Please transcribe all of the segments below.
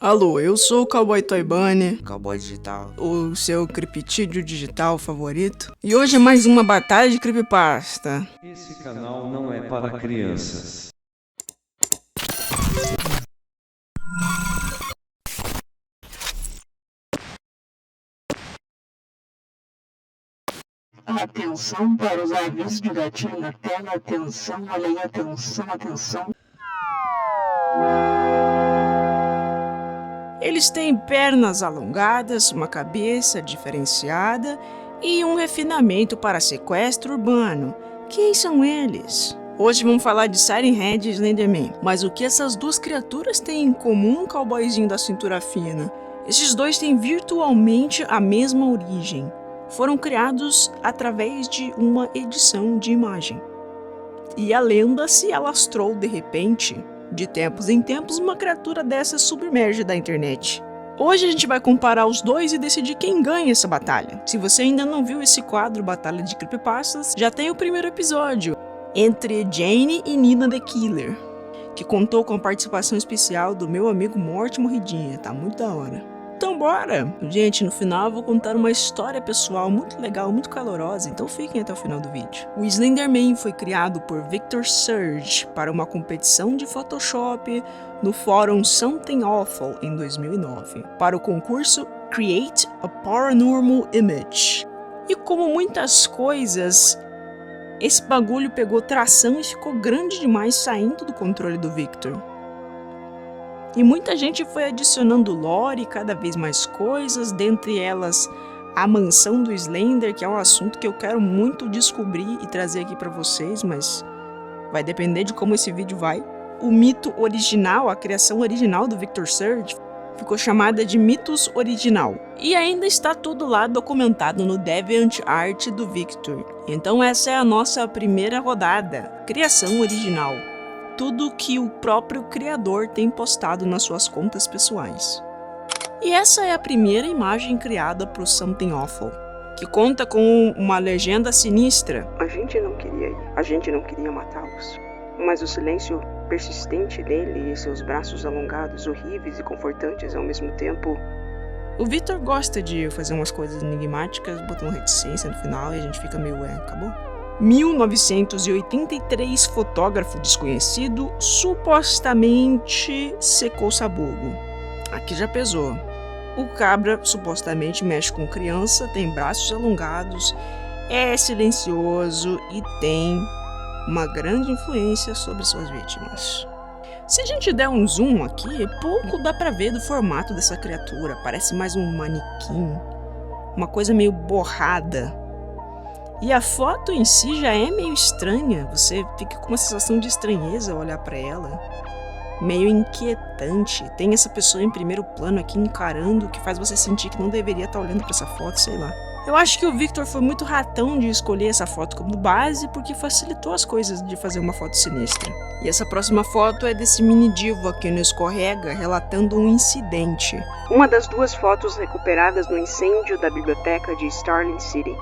Alô, eu sou o Cowboy Toy Bunny, Cowboy digital. o seu criptídeo digital favorito. E hoje é mais uma batalha de creepypasta. Esse canal não é para crianças. Atenção para os avisos de gatilho na tela. Atenção, olha aí, atenção. Eles têm pernas alongadas, uma cabeça diferenciada e um refinamento para sequestro urbano. Quem são eles? Hoje vamos falar de Siren Head e Slenderman. Mas o que essas duas criaturas têm em comum, cowboyzinho da cintura fina? Esses dois têm virtualmente a mesma origem. Foram criados através de uma edição de imagem. E a lenda se alastrou de repente. De tempos em tempos, uma criatura dessa submerge da internet. Hoje a gente vai comparar os dois e decidir quem ganha essa batalha. Se você ainda não viu esse quadro Batalha de Creepypastas, já tem o primeiro episódio, entre Jane e Nina the Killer, que contou com a participação especial do meu amigo Morte Morridinha, tá muito da hora. Então bora! Gente, no final eu vou contar uma história pessoal muito legal, muito calorosa, então fiquem até o final do vídeo. O Slenderman foi criado por Victor Surge para uma competição de Photoshop no fórum Something Awful em 2009, para o concurso Create a Paranormal Image. E como muitas coisas, esse bagulho pegou tração e ficou grande demais, saindo do controle do Victor. E muita gente foi adicionando lore, cada vez mais coisas, dentre elas a mansão do Slender, que é um assunto que eu quero muito descobrir e trazer aqui pra vocês, mas vai depender de como esse vídeo vai. O mito original, a criação original do Victor Surge, ficou chamada de Mitos Original. E ainda está tudo lá documentado no DeviantArt do Victor. Então essa é a nossa primeira rodada, criação original. Tudo que o próprio criador tem postado nas suas contas pessoais. E essa é a primeira imagem criada para o Something Awful, que conta com uma legenda sinistra. A gente não queria ir, a gente não queria matá-los, mas o silêncio persistente dele e seus braços alongados, horríveis e confortantes ao mesmo tempo. O Victor gosta de fazer umas coisas enigmáticas, botando reticência no final e a gente fica meio, acabou? 1983, fotógrafo desconhecido supostamente secou sabugo. Aqui já pesou. O cabra supostamente mexe com criança, tem braços alongados, é silencioso e tem uma grande influência sobre suas vítimas. Se a gente der um zoom aqui, pouco dá pra ver do formato dessa criatura. Parece mais um manequim, uma coisa meio borrada. E a foto em si já é meio estranha, você fica com uma sensação de estranheza ao olhar pra ela. Meio inquietante, tem essa pessoa em primeiro plano aqui encarando, que faz você sentir que não deveria estar olhando pra essa foto, sei lá. Eu acho que o Victor foi muito ratão de escolher essa foto como base, porque facilitou as coisas de fazer uma foto sinistra. E essa próxima foto é desse mini divo aqui no escorrega, relatando um incidente. Uma das duas fotos recuperadas no incêndio da biblioteca de Starling City.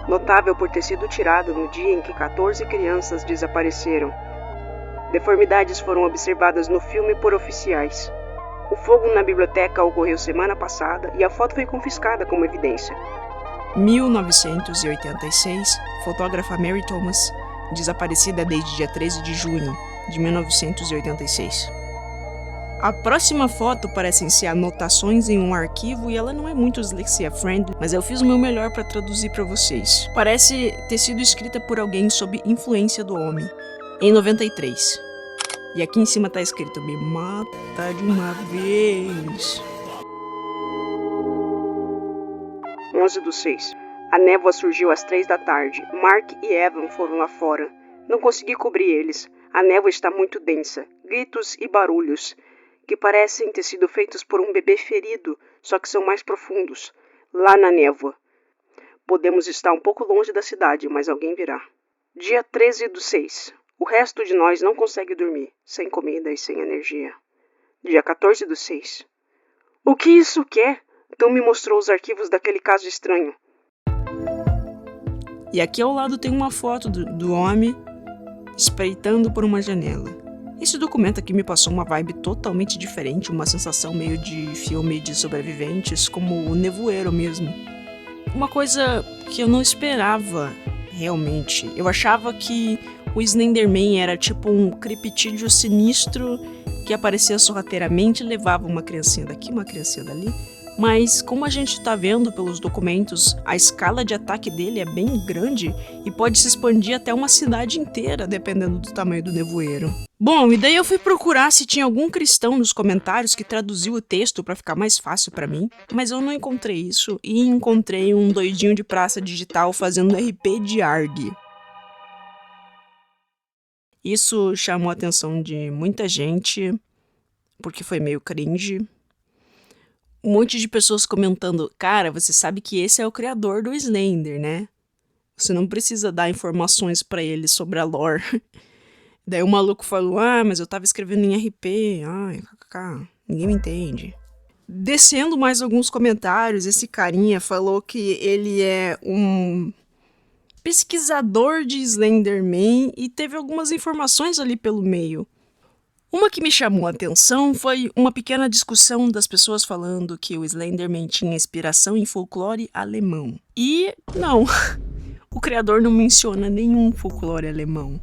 Notável por ter sido tirado no dia em que 14 crianças desapareceram. Deformidades foram observadas no filme por oficiais. O fogo na biblioteca ocorreu semana passada e a foto foi confiscada como evidência. 1986, fotógrafa Mary Thomas, desaparecida desde dia 13 de junho de 1986. A próxima foto parecem ser anotações em um arquivo e ela não é muito dislexia friendly, mas eu fiz o meu melhor para traduzir para vocês. Parece ter sido escrita por alguém sob influência do homem, em 93. E aqui em cima tá escrito: me mata de uma vez. 11/6. A névoa surgiu às 3 da tarde. Mark e Evan foram lá fora. Não consegui cobrir eles. A névoa está muito densa. Gritos e barulhos, que parecem ter sido feitos por um bebê ferido, só que são mais profundos, lá na névoa. Podemos estar um pouco longe da cidade, mas alguém virá. Dia 13/6. O resto de nós não consegue dormir, sem comida e sem energia. Dia 14/6. O que isso quer? Então me mostrou os arquivos daquele caso estranho. E aqui ao lado tem uma foto do homem espreitando por uma janela. Esse documento aqui me passou uma vibe totalmente diferente, uma sensação meio de filme de sobreviventes, como o Nevoeiro mesmo. Uma coisa que eu não esperava, realmente. Eu achava que o Slenderman era tipo um criptídeo sinistro que aparecia sorrateiramente e levava uma criancinha daqui, uma criancinha dali. Mas como a gente tá vendo pelos documentos, a escala de ataque dele é bem grande e pode se expandir até uma cidade inteira, dependendo do tamanho do nevoeiro. Bom, e daí eu fui procurar se tinha algum cristão nos comentários que traduziu o texto pra ficar mais fácil pra mim, mas eu não encontrei isso e encontrei um doidinho de praça digital fazendo RP de ARG. Isso chamou a atenção de muita gente, porque foi meio cringe. Um monte de pessoas comentando, cara, você sabe que esse é o criador do Slender, né? Você não precisa dar informações pra ele sobre a lore. Daí o maluco falou, mas eu tava escrevendo em RP, ninguém me entende. Descendo mais alguns comentários, esse carinha falou que ele é um pesquisador de Slenderman e teve algumas informações ali pelo meio. Uma que me chamou a atenção foi uma pequena discussão das pessoas falando que o Slenderman tinha inspiração em folclore alemão. E não, o criador não menciona nenhum folclore alemão.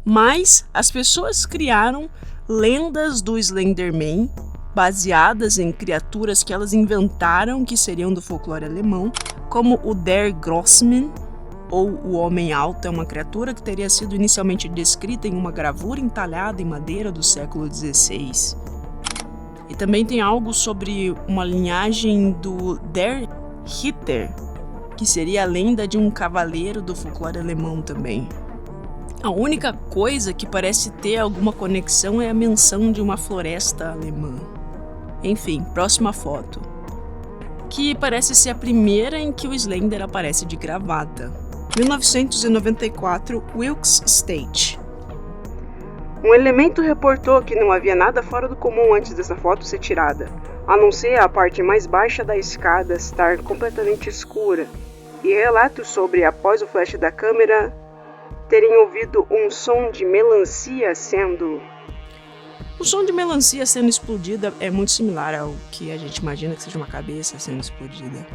Mas as pessoas criaram lendas do Slenderman baseadas em criaturas que elas inventaram que seriam do folclore alemão, como o Der Grossmann, ou o Homem Alto, é uma criatura que teria sido inicialmente descrita em uma gravura entalhada em madeira do século XVI. E também tem algo sobre uma linhagem do Der Ritter, que seria a lenda de um cavaleiro do folclore alemão também. A única coisa que parece ter alguma conexão é a menção de uma floresta alemã. Enfim, próxima foto. Que parece ser a primeira em que o Slender aparece de gravata. 1994, Wilkes State. Um elemento reportou que não havia nada fora do comum antes dessa foto ser tirada, a não ser a parte mais baixa da escada estar completamente escura, e relatos sobre, após o flash da câmera, terem ouvido um som de melancia sendo... O som de melancia sendo explodida é muito similar ao que a gente imagina que seja uma cabeça sendo explodida.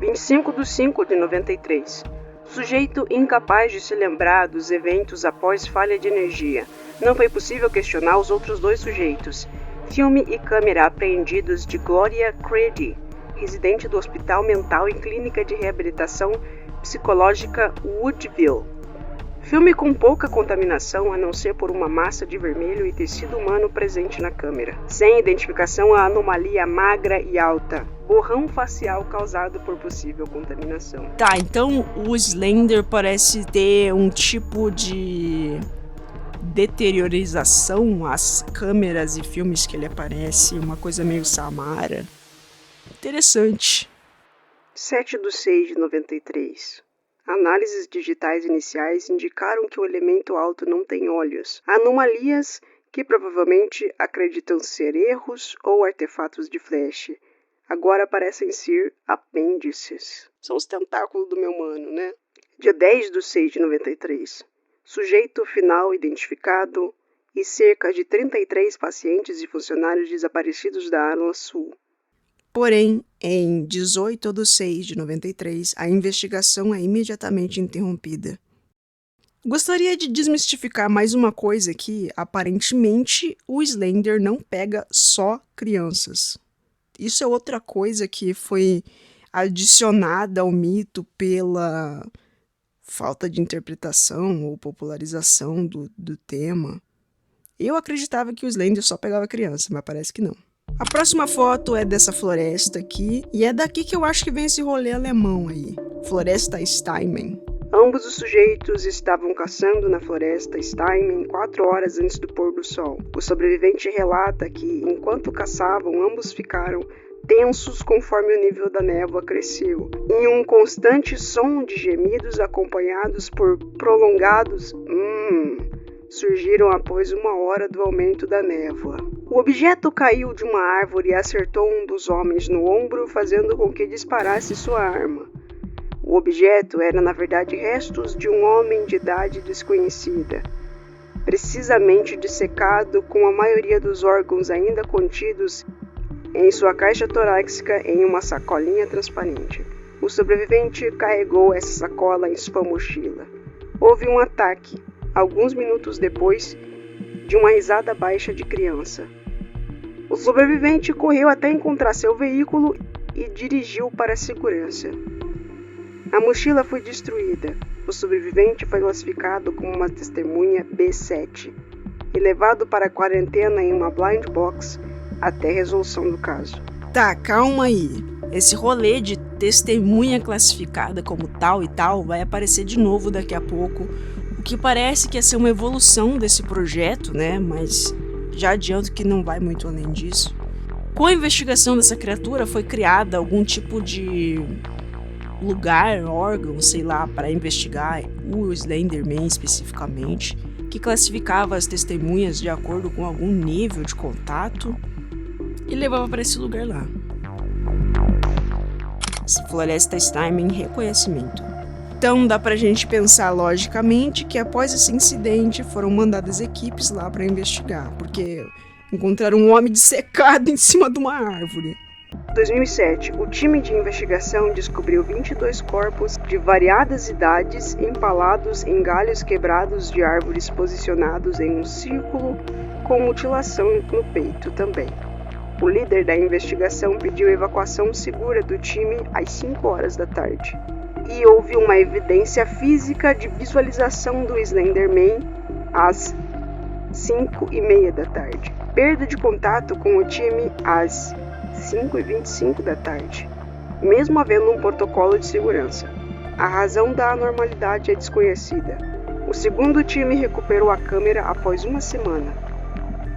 25/5/93. Sujeito incapaz de se lembrar dos eventos após falha de energia. Não foi possível questionar os outros dois sujeitos. Filme e câmera apreendidos de Gloria Creedy, residente do Hospital Mental e Clínica de Reabilitação Psicológica Woodville. Filme com pouca contaminação, a não ser por uma massa de vermelho e tecido humano presente na câmera. Sem identificação a anomalia magra e alta. Borrão facial causado por possível contaminação. Tá, então o Slender parece ter um tipo de deteriorização às câmeras e filmes que ele aparece, uma coisa meio Samara. Interessante. 7/6/93. Análises digitais iniciais indicaram que o elemento alto não tem olhos. Anomalias que provavelmente acreditam ser erros ou artefatos de flash. Agora parecem ser apêndices. São os tentáculos do meu mano, né? Dia 10/6/93. Sujeito final identificado e cerca de 33 pacientes e funcionários desaparecidos da ala sul. Porém, em 18/6/93, a investigação é imediatamente interrompida. Gostaria de desmistificar mais uma coisa aqui. Aparentemente, o Slender não pega só crianças. Isso é outra coisa que foi adicionada ao mito pela falta de interpretação ou popularização do tema. Eu acreditava que o Slender só pegava criança, mas parece que não. A próxima foto é dessa floresta aqui, e é daqui que eu acho que vem esse rolê alemão aí. Floresta Steinman. Ambos os sujeitos estavam caçando na floresta Steinman 4 horas antes do pôr do sol. O sobrevivente relata que, enquanto caçavam, ambos ficaram tensos conforme o nível da névoa cresceu, em um constante som de gemidos acompanhados por prolongados surgiram após 1 hora do aumento da névoa. O objeto caiu de uma árvore e acertou um dos homens no ombro, fazendo com que disparasse sua arma. O objeto era, na verdade, restos de um homem de idade desconhecida. precisamente dissecado com a maioria dos órgãos ainda contidos em sua caixa torácica em uma sacolinha transparente. O sobrevivente carregou essa sacola em sua mochila. Houve um ataque, alguns minutos depois de uma risada baixa de criança. O sobrevivente correu até encontrar seu veículo e dirigiu para a segurança. A mochila foi destruída. O sobrevivente foi classificado como uma testemunha B7 e levado para a quarentena em uma blind box até a resolução do caso. Tá, calma aí. Esse rolê de testemunha classificada como tal e tal vai aparecer de novo daqui a pouco, o que parece que ia ser uma evolução desse projeto, né? Mas já adianto que não vai muito além disso. Com a investigação dessa criatura foi criada algum tipo de lugar, órgão, sei lá, para investigar o Slenderman especificamente, que classificava as testemunhas de acordo com algum nível de contato e levava para esse lugar lá. Floresta Stein em reconhecimento. Então dá pra gente pensar logicamente que após esse incidente foram mandadas equipes lá para investigar, porque encontraram um homem dissecado em cima de uma árvore. Em 2007, o time de investigação descobriu 22 corpos de variadas idades empalados em galhos quebrados de árvores posicionados em um círculo com mutilação no peito também. O líder da investigação pediu evacuação segura do time às 5 horas da tarde. E houve uma evidência física de visualização do Slenderman às 5h30 da tarde. Perda de contato com o time às 5h25 da tarde, mesmo havendo um protocolo de segurança. A razão da anormalidade é desconhecida. O segundo time recuperou a câmera após uma semana.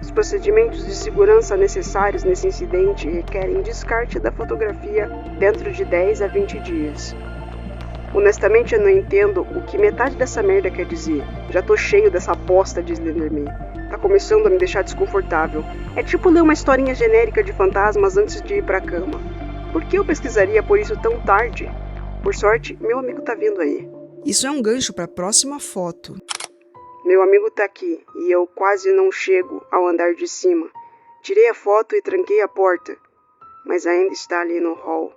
Os procedimentos de segurança necessários nesse incidente requerem descarte da fotografia dentro de 10 a 20 dias. Honestamente, eu não entendo o que metade dessa merda quer dizer. Já tô cheio dessa bosta de Slenderman. Tá começando a me deixar desconfortável. É tipo ler uma historinha genérica de fantasmas antes de ir pra cama. Por que eu pesquisaria por isso tão tarde? Por sorte, meu amigo tá vindo aí. Isso é um gancho pra próxima foto. Meu amigo tá aqui, e eu quase não chego ao andar de cima. Tirei a foto e tranquei a porta, mas ainda está ali no hall.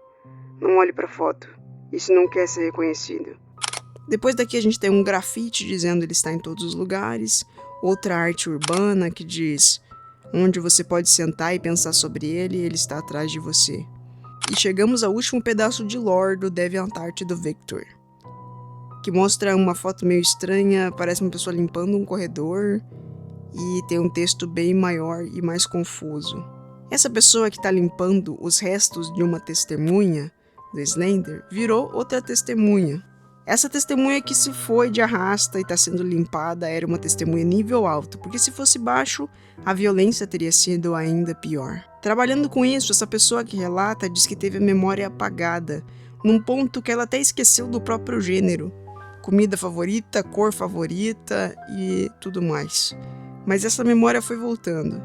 Não olhe pra foto, isso não quer ser reconhecido. Depois daqui a gente tem um grafite dizendo ele está em todos os lugares, outra arte urbana que diz onde você pode sentar e pensar sobre ele, ele está atrás de você. E chegamos ao último pedaço de lore do DeviantArt do Victor, que mostra uma foto meio estranha, parece uma pessoa limpando um corredor e tem um texto bem maior e mais confuso. Essa pessoa que está limpando os restos de uma testemunha do Slender virou outra testemunha. Essa testemunha que se foi de arrasta e está sendo limpada era uma testemunha nível alto, porque se fosse baixo, a violência teria sido ainda pior. Trabalhando com isso, essa pessoa que relata diz que teve a memória apagada, num ponto que ela até esqueceu do próprio gênero. Comida favorita, cor favorita e tudo mais. Mas essa memória foi voltando.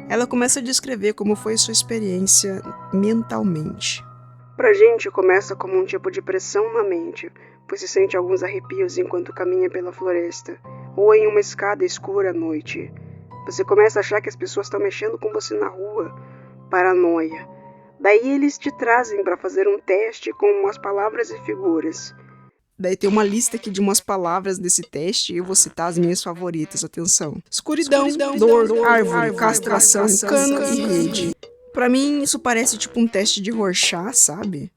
Ela começa a descrever como foi sua experiência mentalmente. Pra gente começa como um tipo de pressão na mente, pois se sente alguns arrepios enquanto caminha pela floresta, ou em uma escada escura à noite. Você começa a achar que as pessoas estão mexendo com você na rua. Paranoia. Daí eles te trazem para fazer um teste com umas palavras e figuras. Daí tem uma lista aqui de umas palavras desse teste e eu vou citar as minhas favoritas, atenção. Escuridão, dor, árvore, castração, cano e rede. Pra mim isso parece tipo um teste de Rorschach, sabe?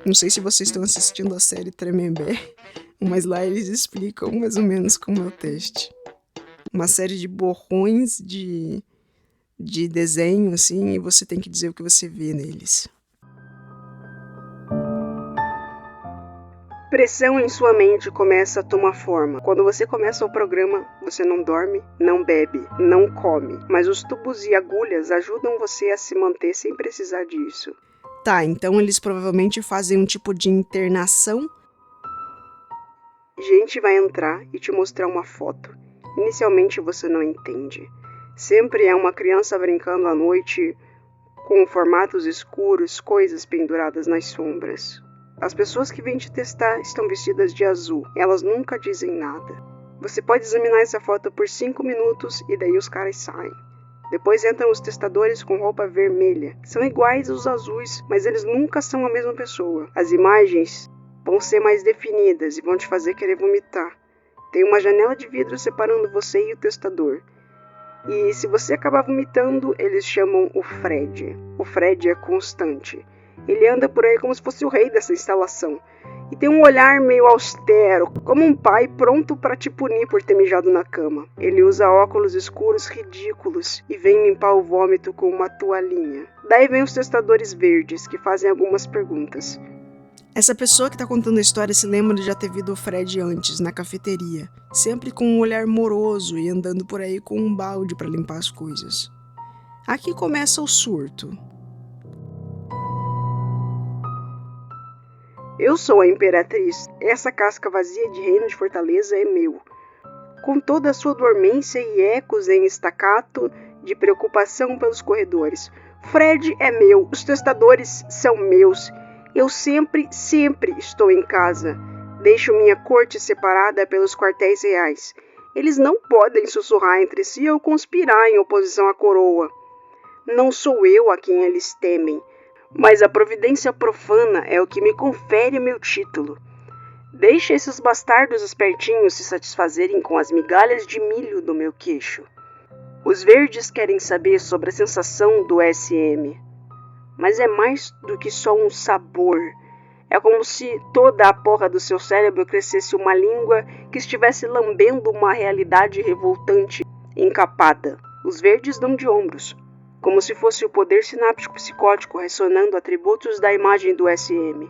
Não sei se vocês estão assistindo a série Tremembé, mas lá eles explicam mais ou menos como é o teste. Uma série de borrões de desenho, assim, e você tem que dizer o que você vê neles. Pressão em sua mente começa a tomar forma. Quando você começa o programa, você não dorme, não bebe, não come, mas os tubos e agulhas ajudam você a se manter sem precisar disso. Tá, então eles provavelmente fazem um tipo de internação. Gente vai entrar e te mostrar uma foto. Inicialmente você não entende. Sempre é uma criança brincando à noite com formatos escuros, coisas penduradas nas sombras. As pessoas que vêm te testar estão vestidas de azul. Elas nunca dizem nada. Você pode examinar essa foto por 5 minutos e daí os caras saem. Depois entram os testadores com roupa vermelha. São iguais aos azuis, mas eles nunca são a mesma pessoa. As imagens vão ser mais definidas e vão te fazer querer vomitar. Tem uma janela de vidro separando você e o testador. E se você acabar vomitando, eles chamam o Fred. O Fred é constante. Ele anda por aí como se fosse o rei dessa instalação. E tem um olhar meio austero, como um pai pronto para te punir por ter mijado na cama. Ele usa óculos escuros ridículos e vem limpar o vômito com uma toalhinha. Daí vem os testadores verdes, que fazem algumas perguntas. Essa pessoa que está contando a história se lembra de já ter visto o Fred antes, na cafeteria, sempre com um olhar moroso e andando por aí com um balde para limpar as coisas. Aqui começa o surto. Eu sou a Imperatriz. Essa casca vazia de reino de Fortaleza é meu. Com toda a sua dormência e ecos em estacato de preocupação pelos corredores. Fred é meu, os testadores são meus. Eu sempre estou em casa. Deixo minha corte separada pelos quartéis reais. Eles não podem sussurrar entre si ou conspirar em oposição à coroa. Não sou eu a quem eles temem, mas a providência profana é o que me confere meu título. Deixa esses bastardos espertinhos se satisfazerem com as migalhas de milho do meu queixo. Os verdes querem saber sobre a sensação do SM. Mas é mais do que só um sabor. É como se toda a porra do seu cérebro crescesse uma língua que estivesse lambendo uma realidade revoltante, encapada. Os verdes dão de ombros, como se fosse o poder sináptico psicótico ressonando atributos da imagem do SM.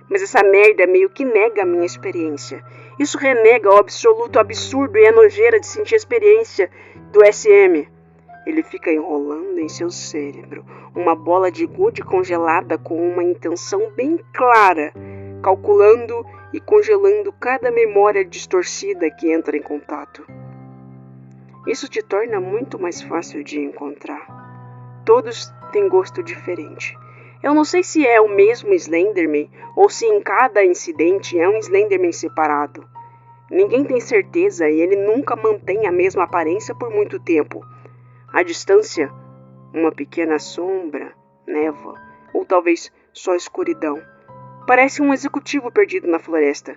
Mas essa merda meio que nega a minha experiência. Isso renega o absoluto absurdo e a nojeira de sentir a experiência do SM. Ele fica enrolando em seu cérebro uma bola de gude congelada com uma intenção bem clara, calculando e congelando cada memória distorcida que entra em contato. Isso te torna muito mais fácil de encontrar. Todos têm gosto diferente. Eu não sei se é o mesmo Slenderman ou se em cada incidente é um Slenderman separado. Ninguém tem certeza e ele nunca mantém a mesma aparência por muito tempo. À distância, uma pequena sombra, névoa, ou talvez só escuridão. Parece um executivo perdido na floresta,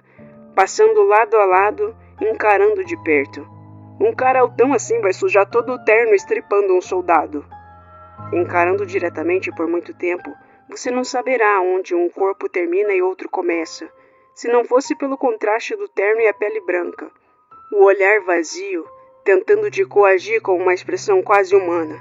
passando lado a lado, encarando de perto. Um cara altão assim vai sujar todo o terno estripando um soldado. Encarando diretamente por muito tempo, você não saberá onde um corpo termina e outro começa, se não fosse pelo contraste do terno e a pele branca. O olhar vazio, tentando te coagir com uma expressão quase humana.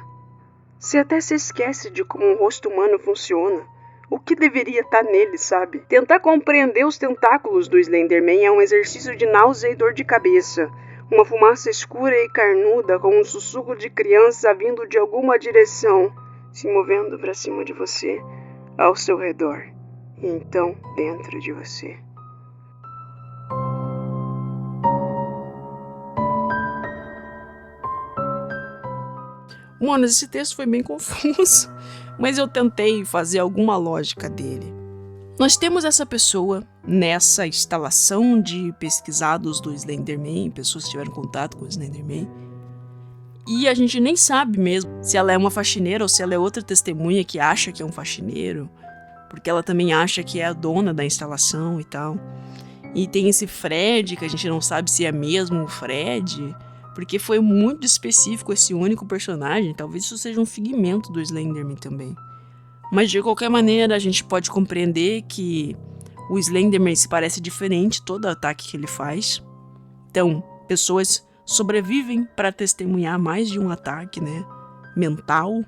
Você até se esquece de como um rosto humano funciona. O que deveria estar nele, sabe? Tentar compreender os tentáculos do Slenderman é um exercício de náusea e dor de cabeça. Uma fumaça escura e carnuda com um sussurro de criança vindo de alguma direção, se movendo para cima de você, ao seu redor, e então dentro de você. Mano, esse texto foi bem confuso, mas eu tentei fazer alguma lógica dele. Nós temos essa pessoa nessa instalação de pesquisados do Slenderman, pessoas que tiveram contato com o Slenderman, e a gente nem sabe mesmo se ela é uma faxineira ou se ela é outra testemunha que acha que é um faxineiro, porque ela também acha que é a dona da instalação e tal. E tem esse Fred, que a gente não sabe se é mesmo o Fred, porque foi muito específico esse único personagem, talvez isso seja um figmento do Slenderman também. Mas de qualquer maneira a gente pode compreender que o Slenderman se parece diferente todo ataque que ele faz. Então, pessoas sobrevivem para testemunhar mais de um ataque, né, mental.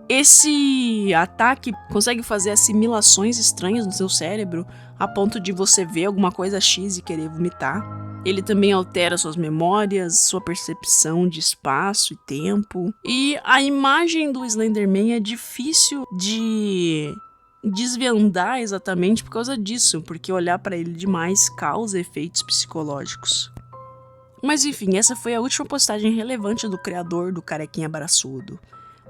Esse ataque consegue fazer assimilações estranhas no seu cérebro a ponto de você ver alguma coisa X e querer vomitar. Ele também altera suas memórias, sua percepção de espaço e tempo. E a imagem do Slenderman é difícil de desvendar exatamente por causa disso, porque olhar para ele demais causa efeitos psicológicos. Mas enfim, essa foi a última postagem relevante do criador do Carequinha Braçudo.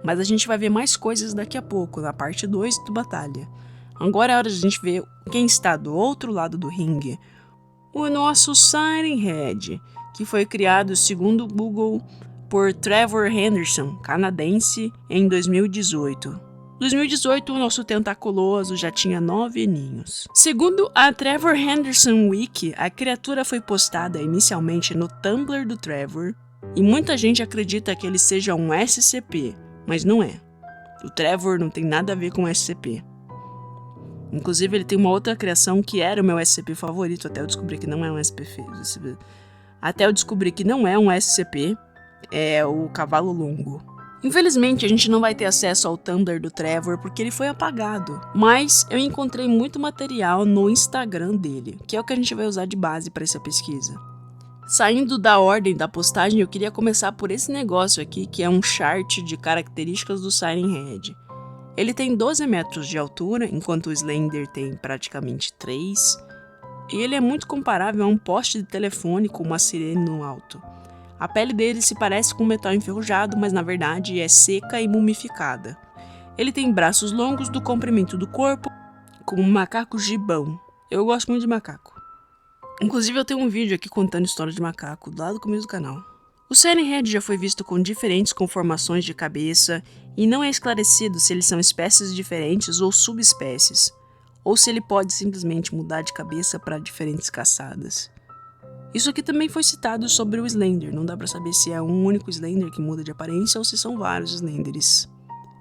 Mas a gente vai ver mais coisas daqui a pouco, na parte 2 do Batalha. Agora é hora de a gente ver quem está do outro lado do ringue. o nosso Siren Head, que foi criado, segundo o Google, por Trevor Henderson, canadense, em 2018. Em 2018, o nosso tentaculoso já tinha 9 aninhos. Segundo a Trevor Henderson Wiki, a criatura foi postada inicialmente no Tumblr do Trevor, e muita gente acredita que ele seja um SCP, mas não é. O Trevor não tem nada a ver com SCP. Inclusive, ele tem uma outra criação que era o meu SCP favorito, até eu descobrir que não é um SCP. Até eu descobrir que não é um SCP, é o Cavalo Longo. Infelizmente, a gente não vai ter acesso ao Tumblr do Trevor porque ele foi apagado. Mas eu encontrei muito material no Instagram dele, que é o que a gente vai usar de base para essa pesquisa. Saindo da ordem da postagem, eu queria começar por esse negócio aqui, que é um chart de características do Siren Head. Ele tem 12 metros de altura, enquanto o Slender tem praticamente 3. E ele é muito comparável a um poste de telefone com uma sirene no alto. A pele dele se parece com metal enferrujado, mas na verdade é seca e mumificada. Ele tem braços longos do comprimento do corpo, como um macaco gibão. Eu gosto muito de macaco. Inclusive eu tenho um vídeo aqui contando história de macaco, lá do começo do canal. O Siren Head já foi visto com diferentes conformações de cabeça e não é esclarecido se eles são espécies diferentes ou subespécies, ou se ele pode simplesmente mudar de cabeça para diferentes caçadas. Isso aqui também foi citado sobre o Slender, não dá pra saber se é um único Slender que muda de aparência ou se são vários Slenders.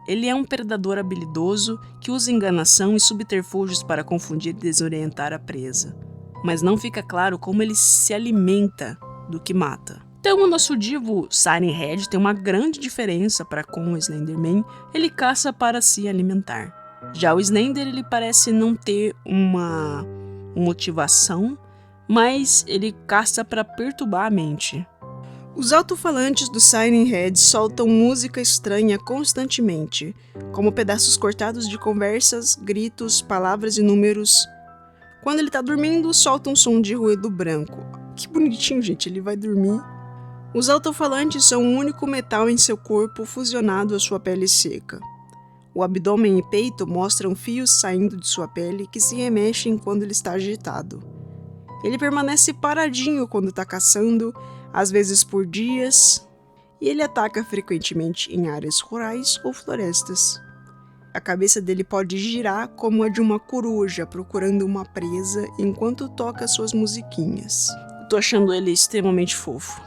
Ele é um predador habilidoso que usa enganação e subterfúgios para confundir e desorientar a presa, mas não fica claro como ele se alimenta do que mata. Então o nosso divo Siren Head tem uma grande diferença para com o Slenderman, ele caça para se alimentar. Já o Slender ele parece não ter uma motivação, mas ele caça para perturbar a mente. Os alto-falantes do Siren Head soltam música estranha constantemente, como pedaços cortados de conversas, gritos, palavras e números. Quando ele tá dormindo, solta um som de ruído branco. Que bonitinho, gente, ele vai dormir. Os alto-falantes são o único metal em seu corpo fusionado à sua pele seca. O abdômen e peito mostram fios saindo de sua pele que se remexem quando ele está agitado. Ele permanece paradinho quando está caçando, às vezes por dias, e ele ataca frequentemente em áreas rurais ou florestas. A cabeça dele pode girar como a de uma coruja procurando uma presa enquanto toca suas musiquinhas. Eu tô achando ele extremamente fofo.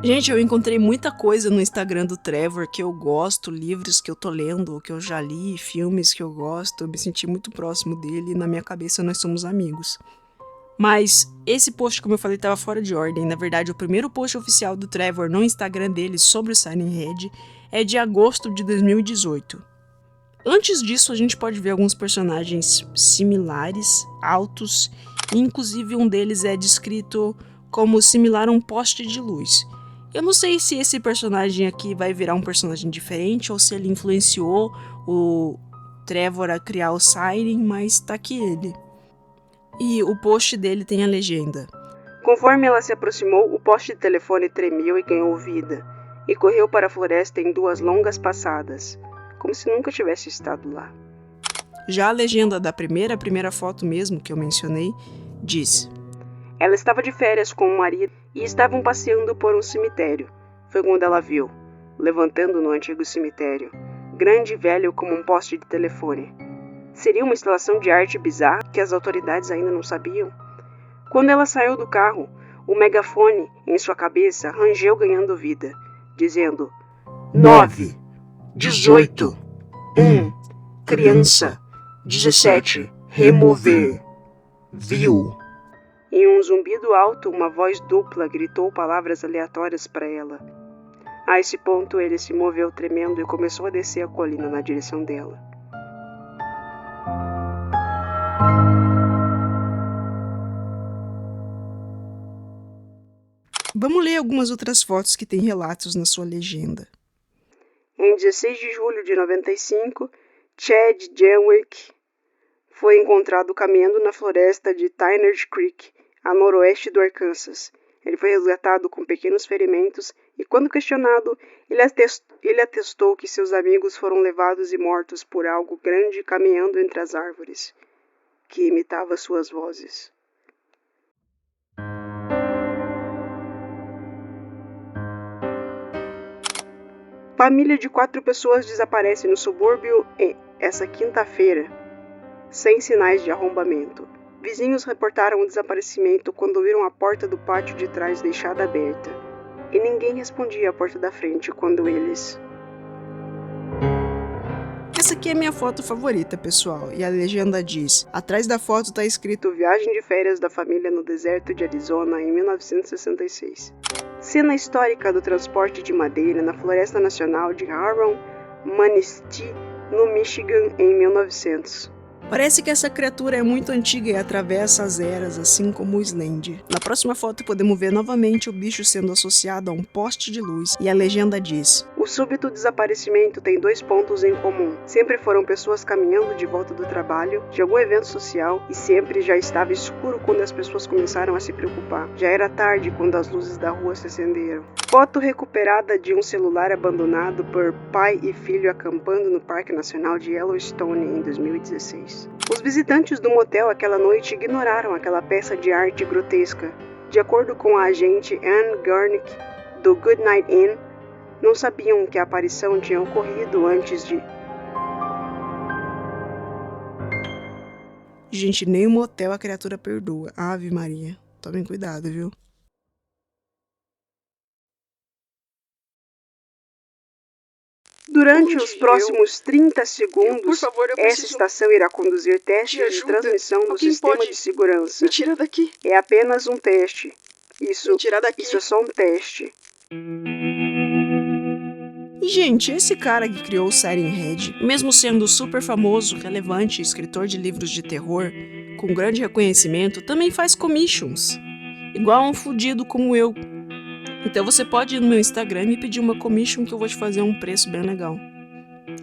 Gente, eu encontrei muita coisa no Instagram do Trevor que eu gosto, livros que eu tô lendo, que eu já li, filmes que eu gosto, eu me senti muito próximo dele e na minha cabeça nós somos amigos. Mas esse post, como eu falei, estava fora de ordem. Na verdade, o primeiro post oficial do Trevor no Instagram dele sobre o Siren Head é de agosto de 2018. Antes disso, a gente pode ver alguns personagens similares, altos, e inclusive um deles é descrito como similar a um poste de luz. Eu não sei se esse personagem aqui vai virar um personagem diferente ou se ele influenciou o Trevor a criar o Siren, mas tá aqui ele. E o post dele tem a legenda: conforme ela se aproximou, o poste de telefone tremeu e ganhou vida, e correu para a floresta em 2 longas passadas, como se nunca tivesse estado lá. Já a legenda da primeira foto mesmo que eu mencionei, diz: ela estava de férias com o marido e estavam passeando por um cemitério. Foi quando ela viu, levantando no antigo cemitério, grande e velho como um poste de telefone. Seria uma instalação de arte bizarra que as autoridades ainda não sabiam? Quando ela saiu do carro, o megafone em sua cabeça rangeu ganhando vida, dizendo: 9, 18, 1, criança, 17, remover, viu. Em um zumbido alto, uma voz dupla gritou palavras aleatórias para ela. A esse ponto, ele se moveu tremendo e começou a descer a colina na direção dela. Vamos ler algumas outras fotos que têm relatos na sua legenda. Em 16 de julho de 95, Chad Jenwick foi encontrado caminhando na floresta de Tynard Creek, a noroeste do Arkansas. Ele foi resgatado com pequenos ferimentos e, quando questionado, ele atestou que seus amigos foram levados e mortos por algo grande caminhando entre as árvores, que imitava suas vozes. Família de 4 pessoas desaparece no subúrbio essa quinta-feira, sem sinais de arrombamento. Vizinhos reportaram o desaparecimento quando viram a porta do pátio de trás deixada aberta. E ninguém respondia à porta da frente quando eles... Essa aqui é minha foto favorita, pessoal, e a legenda diz: atrás da foto tá escrito Viagem de férias da família no deserto de Arizona em 1966. Cena histórica do transporte de madeira na Floresta Nacional de Huron-Manistee, no Michigan, em 1900. Parece que essa criatura é muito antiga e atravessa as eras, assim como o Slender. Na próxima foto podemos ver novamente o bicho sendo associado a um poste de luz, e a legenda diz: o súbito desaparecimento tem 2 pontos em comum. Sempre foram pessoas caminhando de volta do trabalho, de algum evento social, e sempre já estava escuro quando as pessoas começaram a se preocupar. Já era tarde quando as luzes da rua se acenderam. Foto recuperada de um celular abandonado por pai e filho acampando no Parque Nacional de Yellowstone em 2016. Os visitantes do motel aquela noite ignoraram aquela peça de arte grotesca. De acordo com a agente Anne Garnick do Goodnight Inn, não sabiam que a aparição tinha ocorrido antes de... Gente, nem o motel a criatura perdoa. Ave Maria. Tomem cuidado, viu? Durante os próximos 30 segundos, essa estação irá conduzir testes de transmissão do sistema de segurança. Me tira daqui. É apenas um teste. Isso é só um teste. E, gente, esse cara que criou o Siren Head, mesmo sendo super famoso, relevante, escritor de livros de terror, com grande reconhecimento, também faz commissions. Igual a um fudido como eu. Então você pode ir no meu Instagram e me pedir uma commission que eu vou te fazer a um preço bem legal.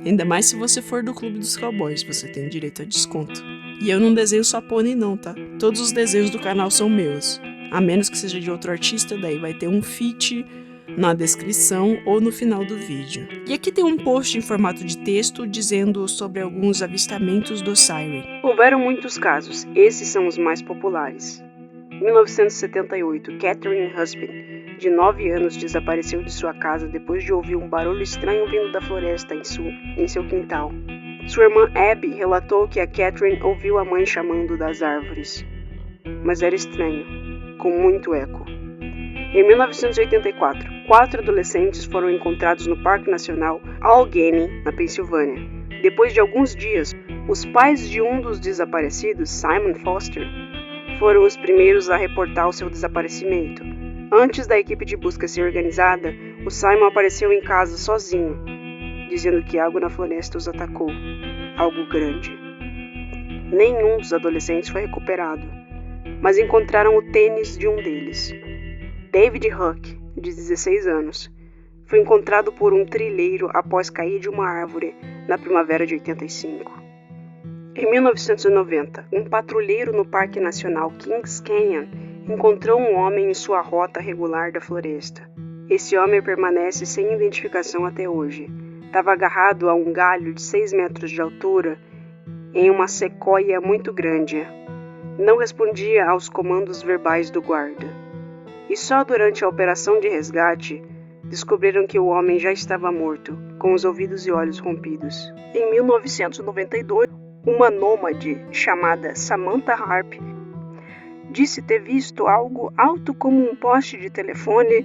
Ainda mais se você for do Clube dos Cowboys, você tem direito a desconto. E eu não desenho só pônei não, tá? Todos os desenhos do canal são meus. A menos que seja de outro artista, daí vai ter um feat na descrição ou no final do vídeo. E aqui tem um post em formato de texto dizendo sobre alguns avistamentos do Siren. Houveram muitos casos, esses são os mais populares. Em 1978, Catherine Husband, de 9 anos, desapareceu de sua casa depois de ouvir um barulho estranho vindo da floresta em seu quintal. Sua irmã Abby relatou que a Catherine ouviu a mãe chamando das árvores. Mas era estranho, com muito eco. Em 1984, 4 adolescentes foram encontrados no Parque Nacional Allegheny, na Pensilvânia. Depois de alguns dias, os pais de um dos desaparecidos, Simon Foster, foram os primeiros a reportar o seu desaparecimento. Antes da equipe de busca ser organizada, o Simon apareceu em casa sozinho, dizendo que algo na floresta os atacou. Algo grande. Nenhum dos adolescentes foi recuperado, mas encontraram o tênis de um deles. David Huck, de 16 anos, foi encontrado por um trilheiro após cair de uma árvore na primavera de 85. Em 1990, um patrulheiro no Parque Nacional Kings Canyon encontrou um homem em sua rota regular da floresta. Esse homem permanece sem identificação até hoje. Estava agarrado a um galho de 6 metros de altura em uma sequoia muito grande. Não respondia aos comandos verbais do guarda. E só durante a operação de resgate descobriram que o homem já estava morto, com os ouvidos e olhos rompidos. Em 1992, uma nômade chamada Samantha Harp disse ter visto algo alto como um poste de telefone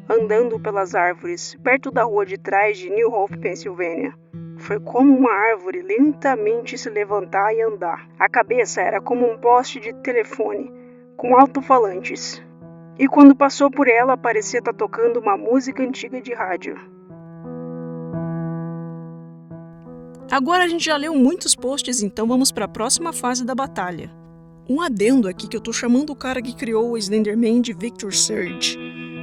andando pelas árvores, perto da rua de trás de New Hope, Pensilvânia. Foi como uma árvore lentamente se levantar e andar. A cabeça era como um poste de telefone, com alto-falantes. E quando passou por ela, parecia estar tocando uma música antiga de rádio. Agora a gente já leu muitos posts, então vamos para a próxima fase da batalha. Um adendo aqui que eu tô chamando o cara que criou o Slenderman de Victor Surge.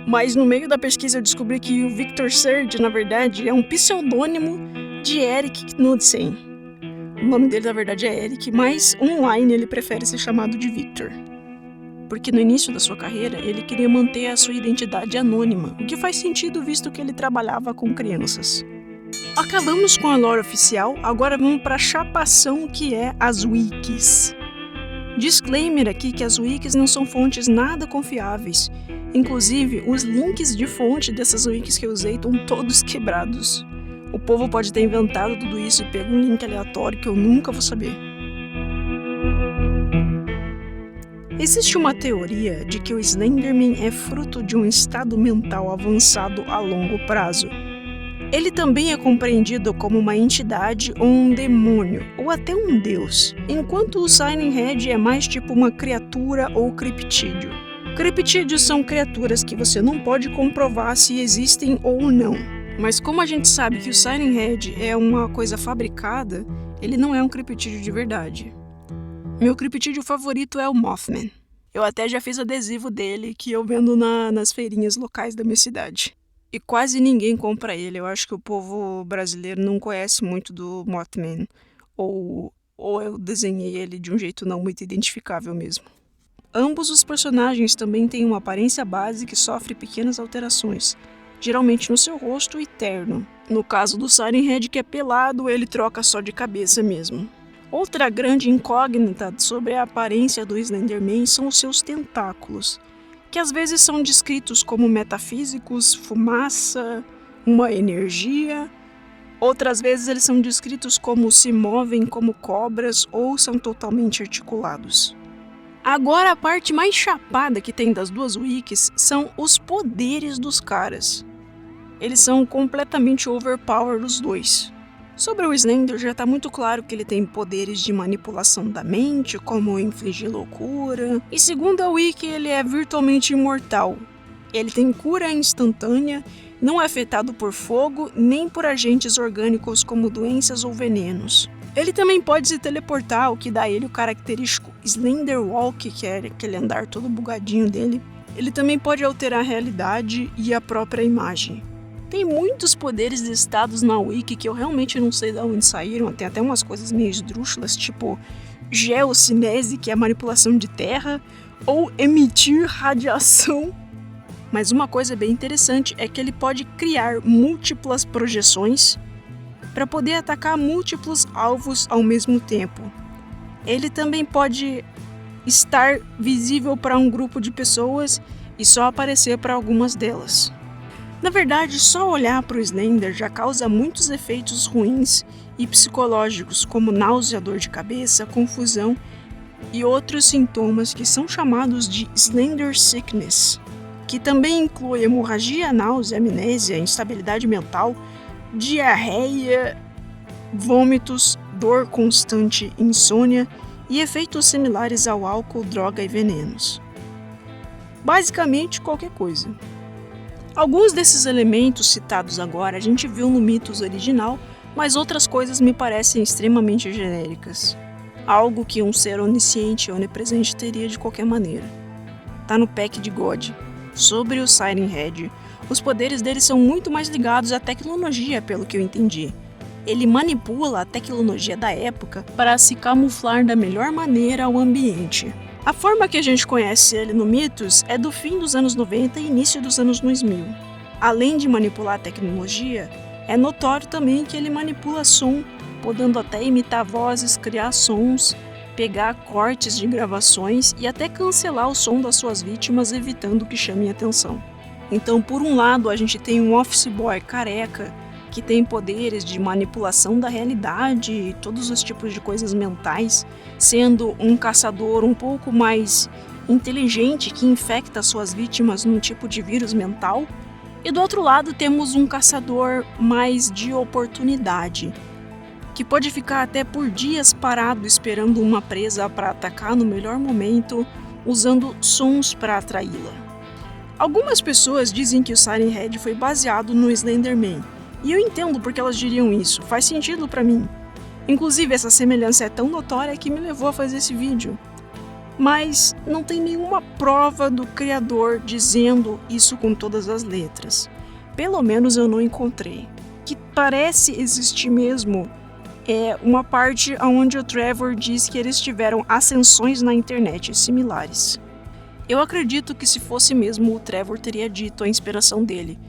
Mas no meio da pesquisa eu descobri que o Victor Surge, na verdade, é um pseudônimo de Eric Knudsen. O nome dele, na verdade, é Eric, mas online ele prefere ser chamado de Victor. Porque no início da sua carreira, ele queria manter a sua identidade anônima, o que faz sentido visto que ele trabalhava com crianças. Acabamos com a lore oficial, agora vamos para a chapação que é as wikis. Disclaimer aqui que as wikis não são fontes nada confiáveis Inclusive, os links de fonte dessas wikis que eu usei estão todos quebrados. O povo pode ter inventado tudo isso e pego um link aleatório que eu nunca vou saber. Existe uma teoria de que o Slenderman é fruto de um estado mental avançado a longo prazo. Ele também é compreendido como uma entidade ou um demônio, ou até um deus, enquanto o Siren Head é mais tipo uma criatura ou criptídeo. Criptídeos são criaturas que você não pode comprovar se existem ou não. Mas como a gente sabe que o Siren Head é uma coisa fabricada, ele não é um criptídeo de verdade. Meu criptídeo favorito é o Mothman. Eu até já fiz adesivo dele que eu vendo nas feirinhas locais da minha cidade. E quase ninguém compra ele. Eu acho que o povo brasileiro não conhece muito do Mothman. Ou eu desenhei ele de um jeito não muito identificável mesmo. Ambos os personagens também têm uma aparência base que sofre pequenas alterações, geralmente no seu rosto e terno. No caso do Siren Head, que é pelado, ele troca só de cabeça mesmo. Outra grande incógnita sobre a aparência do Slenderman são os seus tentáculos, que às vezes são descritos como metafísicos, fumaça, uma energia. Outras vezes eles são descritos como se movem como cobras ou são totalmente articulados. Agora a parte mais chapada que tem das duas wikis são os poderes dos caras. Eles são completamente overpowered os dois. Sobre o Slender já está muito claro que ele tem poderes de manipulação da mente, como infligir loucura. E segundo a wiki, ele é virtualmente imortal. Ele tem cura instantânea, não é afetado por fogo, nem por agentes orgânicos como doenças ou venenos. Ele também pode se teleportar, o que dá a ele o característico Slender Walk, que é aquele andar todo bugadinho dele. Ele também pode alterar a realidade e a própria imagem. Tem muitos poderes listados na wiki que eu realmente não sei de onde saíram, tem até umas coisas meio esdrúxulas, tipo geocinese, que é a manipulação de terra, ou emitir radiação. Mas uma coisa bem interessante é que ele pode criar múltiplas projeções para poder atacar múltiplos alvos ao mesmo tempo. Ele também pode estar visível para um grupo de pessoas e só aparecer para algumas delas. Na verdade, só olhar para o Slender já causa muitos efeitos ruins e psicológicos, como náusea, dor de cabeça, confusão e outros sintomas que são chamados de Slender Sickness, que também inclui hemorragia, náusea, amnésia, instabilidade mental, diarreia, vômitos, dor constante, insônia e efeitos similares ao álcool, droga e venenos. Basicamente qualquer coisa. Alguns desses elementos citados agora a gente viu no Mythos original, mas outras coisas me parecem extremamente genéricas. Algo que um ser onisciente e onipresente teria de qualquer maneira. Tá no Pack de God. Sobre o Siren Head, os poderes dele são muito mais ligados à tecnologia, pelo que eu entendi. Ele manipula a tecnologia da época para se camuflar da melhor maneira ao ambiente. A forma que a gente conhece ele no Mythos é do fim dos anos 90 e início dos anos 2000. Além de manipular a tecnologia, é notório também que ele manipula som, podendo até imitar vozes, criar sons, pegar cortes de gravações e até cancelar o som das suas vítimas, evitando que chamem atenção. Então, por um lado, a gente tem um office boy careca, que tem poderes de manipulação da realidade e todos os tipos de coisas mentais, sendo um caçador um pouco mais inteligente que infecta suas vítimas num tipo de vírus mental. E do outro lado temos um caçador mais de oportunidade, que pode ficar até por dias parado esperando uma presa para atacar no melhor momento, usando sons para atraí-la. Algumas pessoas dizem que o Siren Head foi baseado no Slenderman, e eu entendo porque elas diriam isso, faz sentido pra mim. Inclusive, essa semelhança é tão notória que me levou a fazer esse vídeo. Mas não tem nenhuma prova do criador dizendo isso com todas as letras. Pelo menos eu não encontrei. Que parece existir mesmo é uma parte onde o Trevor diz que eles tiveram ascensões na internet similares. Eu acredito que se fosse mesmo, o Trevor teria dito a inspiração dele,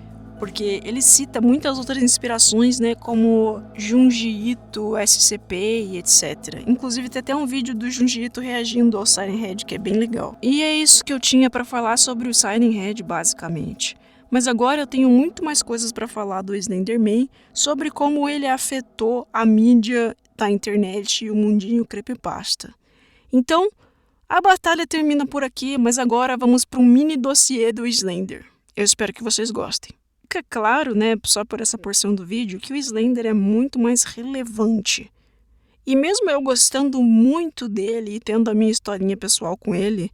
porque ele cita muitas outras inspirações, né, como Junji Ito, SCP e etc. Inclusive tem até um vídeo do Junji Ito reagindo ao Siren Head, que é bem legal. E é isso que eu tinha para falar sobre o Siren Head, basicamente. Mas agora eu tenho muito mais coisas para falar do Slenderman, sobre como ele afetou a mídia da internet e o mundinho creepypasta. Então, a batalha termina por aqui, mas agora vamos para um mini dossiê do Slender. Eu espero que vocês gostem. Fica claro, né, só por essa porção do vídeo, que o Slender é muito mais relevante. E mesmo eu gostando muito dele e tendo a minha historinha pessoal com ele,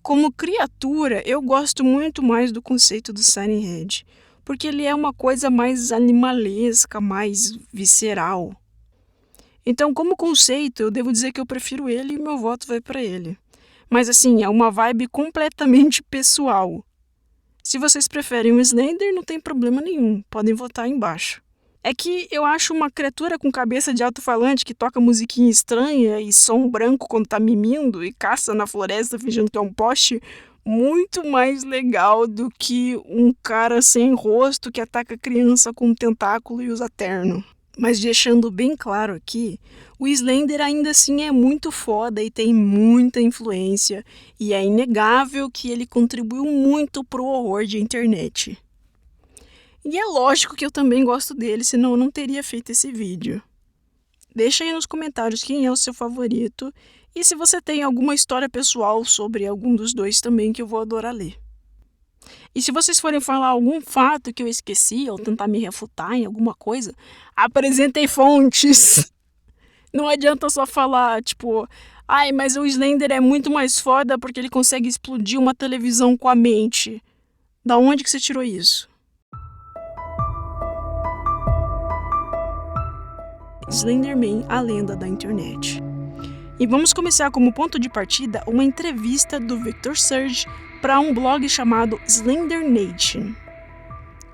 como criatura, eu gosto muito mais do conceito do Siren Head, porque ele é uma coisa mais animalesca, mais visceral. Então, como conceito, eu devo dizer que eu prefiro ele e meu voto vai para ele. Mas assim, é uma vibe completamente pessoal. Se vocês preferem o Slender, não tem problema nenhum, podem votar aí embaixo. É que eu acho uma criatura com cabeça de alto-falante que toca musiquinha estranha e som branco quando tá mimindo e caça na floresta fingindo que é um poste muito mais legal do que um cara sem rosto que ataca criança com um tentáculo e usa terno. Mas deixando bem claro aqui, o Slender ainda assim é muito foda e tem muita influência, e é inegável que ele contribuiu muito pro horror de internet. E é lógico que eu também gosto dele, senão eu não teria feito esse vídeo. Deixa aí nos comentários quem é o seu favorito, e se você tem alguma história pessoal sobre algum dos dois também, que eu vou adorar ler. E se vocês forem falar algum fato que eu esqueci ou tentar me refutar em alguma coisa, apresentem fontes. Não adianta só falar, tipo, ai, mas o Slender é muito mais foda porque ele consegue explodir uma televisão com a mente. Da onde que você tirou isso? Slenderman, a lenda da internet. E vamos começar como ponto de partida uma entrevista do Victor Surge para um blog chamado Slender Nation,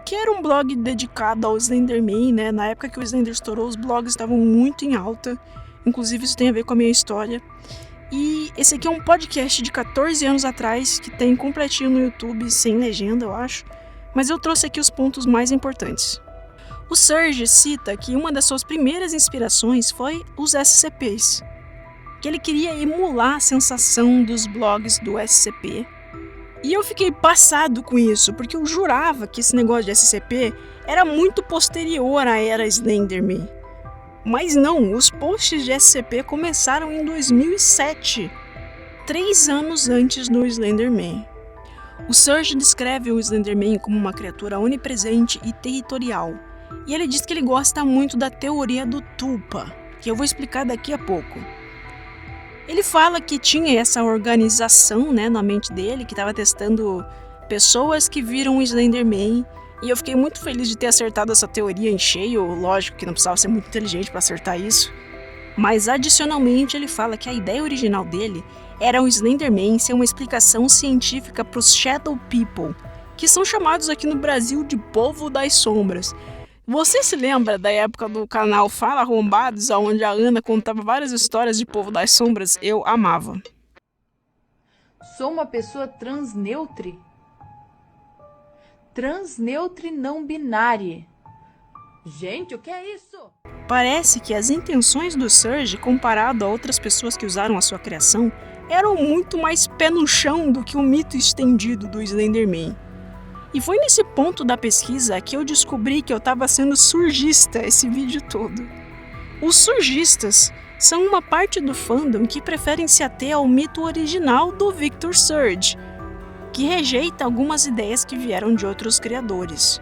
que era um blog dedicado ao Slenderman, né? Na época que o Slender estourou, os blogs estavam muito em alta, inclusive isso tem a ver com a minha história. E esse aqui é um podcast de 14 anos atrás, que tem completinho no YouTube, sem legenda, eu acho, mas eu trouxe aqui os pontos mais importantes. O Surge cita que uma das suas primeiras inspirações foi os SCPs, que ele queria emular a sensação dos blogs do SCP. E eu fiquei passado com isso, porque eu jurava que esse negócio de SCP era muito posterior à era Slenderman. Mas não, os posts de SCP começaram em 2007, 3 anos antes do Slenderman. O Surge descreve o Slenderman como uma criatura onipresente e territorial, e ele diz que ele gosta muito da teoria do Tulpa, que eu vou explicar daqui a pouco. Ele fala que tinha essa organização, né, na mente dele, que estava testando pessoas que viram o Slenderman, e eu fiquei muito feliz de ter acertado essa teoria em cheio. Lógico que não precisava ser muito inteligente para acertar isso, mas adicionalmente ele fala que a ideia original dele era o Slenderman ser uma explicação científica para os Shadow People, que são chamados aqui no Brasil de Povo das Sombras. Você se lembra da época do canal Fala Arrombados, onde a Ana contava várias histórias de Povo das Sombras? Eu amava. Sou uma pessoa transneutre. Transneutre não binária. Gente, o que é isso? Parece que as intenções do Surge, comparado a outras pessoas que usaram a sua criação, eram muito mais pé no chão do que o mito estendido do Slenderman. E foi nesse ponto da pesquisa que eu descobri que eu estava sendo surgista esse vídeo todo. Os surgistas são uma parte do fandom que preferem se ater ao mito original do Victor Surge, que rejeita algumas ideias que vieram de outros criadores.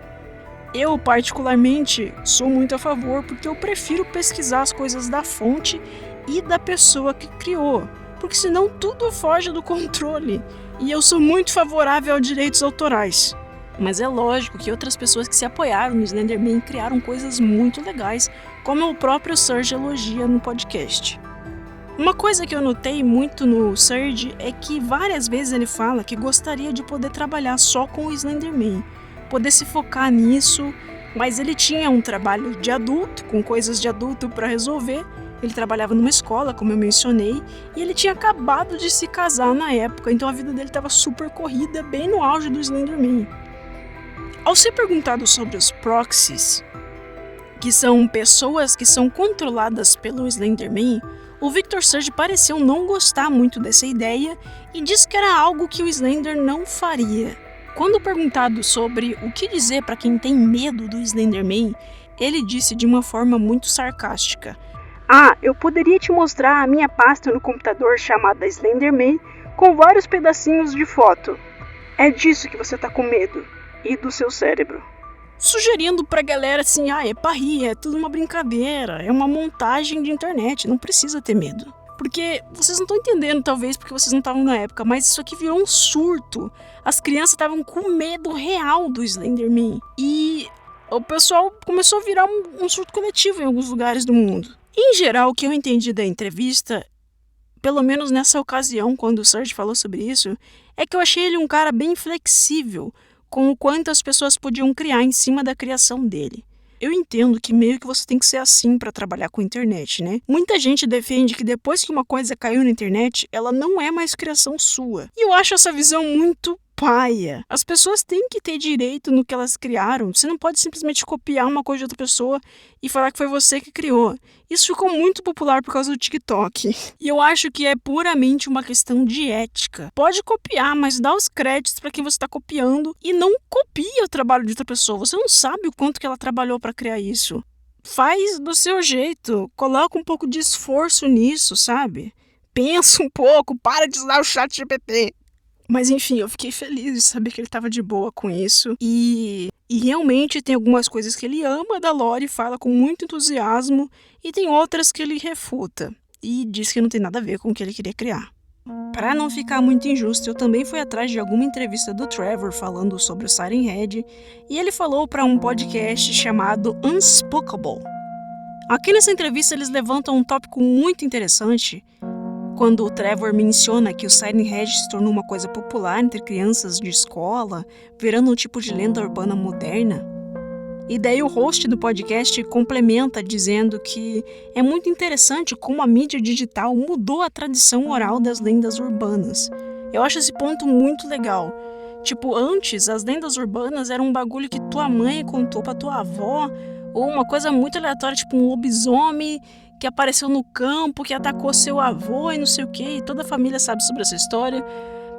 Eu, particularmente, sou muito a favor porque eu prefiro pesquisar as coisas da fonte e da pessoa que criou, porque senão tudo foge do controle, e eu sou muito favorável a direitos autorais. Mas é lógico que outras pessoas que se apoiaram no Slenderman criaram coisas muito legais, como o próprio Surge elogia no podcast. Uma coisa que eu notei muito no Surge é que várias vezes ele fala que gostaria de poder trabalhar só com o Slenderman, poder se focar nisso, mas ele tinha um trabalho de adulto, com coisas de adulto para resolver. Ele trabalhava numa escola, como eu mencionei, e ele tinha acabado de se casar na época, então a vida dele estava super corrida, bem no auge do Slenderman. Ao ser perguntado sobre os proxies, que são pessoas que são controladas pelo Slenderman, o Victor Surge pareceu não gostar muito dessa ideia e disse que era algo que o Slender não faria. Quando perguntado sobre o que dizer para quem tem medo do Slenderman, ele disse de uma forma muito sarcástica: eu poderia te mostrar a minha pasta no computador chamada Slenderman com vários pedacinhos de foto. É disso que você tá com medo, e do seu cérebro. Sugerindo pra galera assim, é pra rir, é tudo uma brincadeira, é uma montagem de internet, não precisa ter medo. Porque vocês não estão entendendo, talvez, porque vocês não estavam na época, mas isso aqui virou um surto. As crianças estavam com medo real do Slenderman. E o pessoal começou a virar um surto coletivo em alguns lugares do mundo. Em geral, o que eu entendi da entrevista, pelo menos nessa ocasião, quando o Surge falou sobre isso, é que eu achei ele um cara bem flexível com o quanto as pessoas podiam criar em cima da criação dele. Eu entendo que meio que você tem que ser assim para trabalhar com a internet, né? Muita gente defende que depois que uma coisa caiu na internet, ela não é mais criação sua. E eu acho essa visão muito paia. As pessoas têm que ter direito no que elas criaram. Você não pode simplesmente copiar uma coisa de outra pessoa e falar que foi você que criou. Isso ficou muito popular por causa do TikTok. E eu acho que é puramente uma questão de ética. Pode copiar, mas dá os créditos para quem você está copiando e não copia o trabalho de outra pessoa. Você não sabe o quanto que ela trabalhou para criar isso. Faz do seu jeito. Coloca um pouco de esforço nisso, sabe? Pensa um pouco, para de usar o ChatGPT. Mas enfim, eu fiquei feliz de saber que ele estava de boa com isso. E realmente tem algumas coisas que ele ama da lore e fala com muito entusiasmo. E tem outras que ele refuta. E diz que não tem nada a ver com o que ele queria criar. Para não ficar muito injusto, eu também fui atrás de alguma entrevista do Trevor falando sobre o Siren Head. E ele falou para um podcast chamado Unspookable. Aqui nessa entrevista eles levantam um tópico muito interessante. Quando o Trevor menciona que o Siren Head se tornou uma coisa popular entre crianças de escola, virando um tipo de lenda urbana moderna. E daí o host do podcast complementa dizendo que é muito interessante como a mídia digital mudou a tradição oral das lendas urbanas. Eu acho esse ponto muito legal. Tipo, antes as lendas urbanas eram um bagulho que tua mãe contou pra tua avó, ou uma coisa muito aleatória, tipo um lobisomem que apareceu no campo, que atacou seu avô e não sei o que, e toda a família sabe sobre essa história.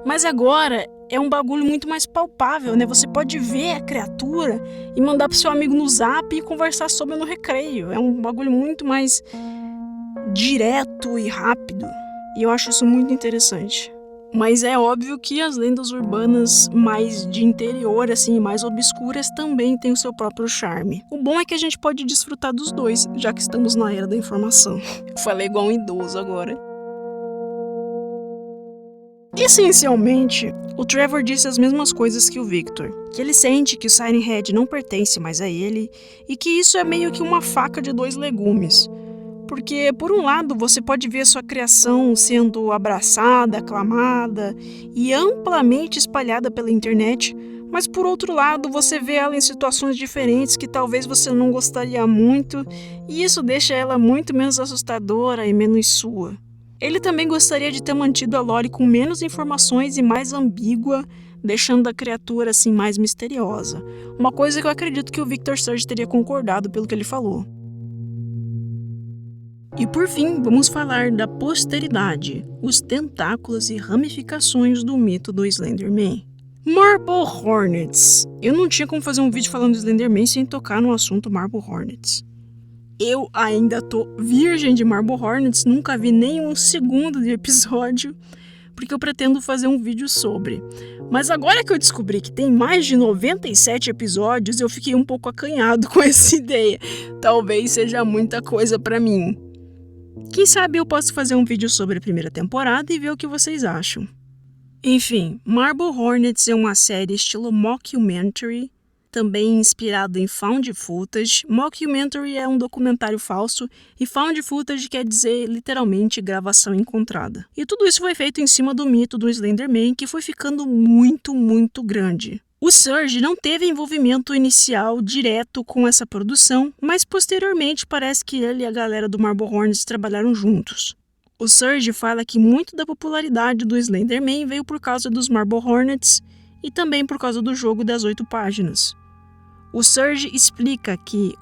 Mas agora é um bagulho muito mais palpável, né? Você pode ver a criatura e mandar pro seu amigo no zap e conversar sobre no recreio. É um bagulho muito mais direto e rápido. E eu acho isso muito interessante. Mas é óbvio que as lendas urbanas mais de interior, assim, mais obscuras, também têm o seu próprio charme. O bom é que a gente pode desfrutar dos dois, já que estamos na era da informação. Falei igual um idoso agora. Essencialmente, o Trevor disse as mesmas coisas que o Victor, que ele sente que o Siren Head não pertence mais a ele e que isso é meio que uma faca de dois legumes. Porque, por um lado, você pode ver sua criação sendo abraçada, aclamada e amplamente espalhada pela internet, mas, por outro lado, você vê ela em situações diferentes que talvez você não gostaria muito, e isso deixa ela muito menos assustadora e menos sua. Ele também gostaria de ter mantido a lore com menos informações e mais ambígua, deixando a criatura assim mais misteriosa. Uma coisa que eu acredito que o Victor Surge teria concordado pelo que ele falou. E por fim, vamos falar da posteridade, os tentáculos e ramificações do mito do Slenderman. Marble Hornets. Eu não tinha como fazer um vídeo falando do Slenderman sem tocar no assunto Marble Hornets. Eu ainda tô virgem de Marble Hornets, nunca vi nem um segundo de episódio, porque eu pretendo fazer um vídeo sobre. Mas agora que eu descobri que tem mais de 97 episódios, eu fiquei um pouco acanhado com essa ideia. Talvez seja muita coisa pra mim. Quem sabe eu posso fazer um vídeo sobre a primeira temporada e ver o que vocês acham. Enfim, Marble Hornets é uma série estilo mockumentary, também inspirado em found footage. Mockumentary é um documentário falso e found footage quer dizer literalmente gravação encontrada. E tudo isso foi feito em cima do mito do Slenderman, que foi ficando muito grande. O Surge não teve envolvimento inicial direto com essa produção, mas posteriormente parece que ele e a galera do Marble Hornets trabalharam juntos. O Surge fala que muito da popularidade do Slenderman veio por causa dos Marble Hornets e também por causa do jogo das 8 páginas. O Serge explica que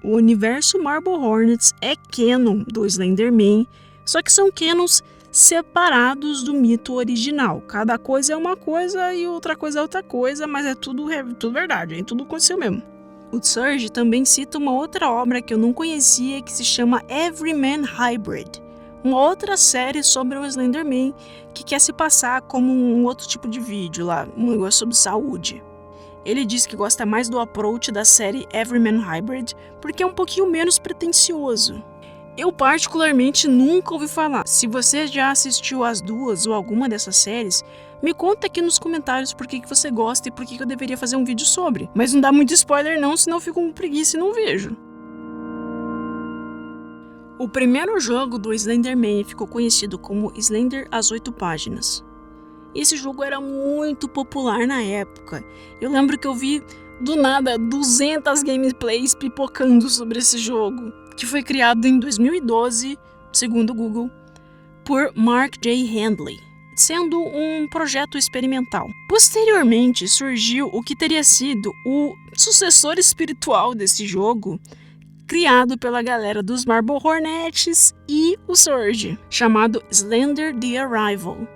o universo Marble Hornets é canon do Slenderman, só que são canons separados do mito original. Cada coisa é uma coisa e outra coisa é outra coisa, mas é tudo verdade, tudo aconteceu mesmo. O Serge também cita uma outra obra que eu não conhecia que se chama Everyman Hybrid, uma outra série sobre o Slenderman que quer se passar como um outro tipo de vídeo lá, um negócio sobre saúde. Ele diz que gosta mais do approach da série Everyman Hybrid porque é um pouquinho menos pretensioso. Eu particularmente nunca ouvi falar. Se você já assistiu as duas ou alguma dessas séries, me conta aqui nos comentários por que você gosta e por que eu deveria fazer um vídeo sobre. Mas não dá muito spoiler não, senão eu fico com preguiça e não vejo. O primeiro jogo do Slenderman ficou conhecido como Slender As 8 Páginas. Esse jogo era muito popular na época. Eu lembro que eu vi, do nada, 200 gameplays pipocando sobre esse jogo, que foi criado em 2012, segundo o Google, por Mark J. Handley, sendo um projeto experimental. Posteriormente, surgiu o que teria sido o sucessor espiritual desse jogo, criado pela galera dos Marble Hornets e o Serge, chamado Slender The Arrival.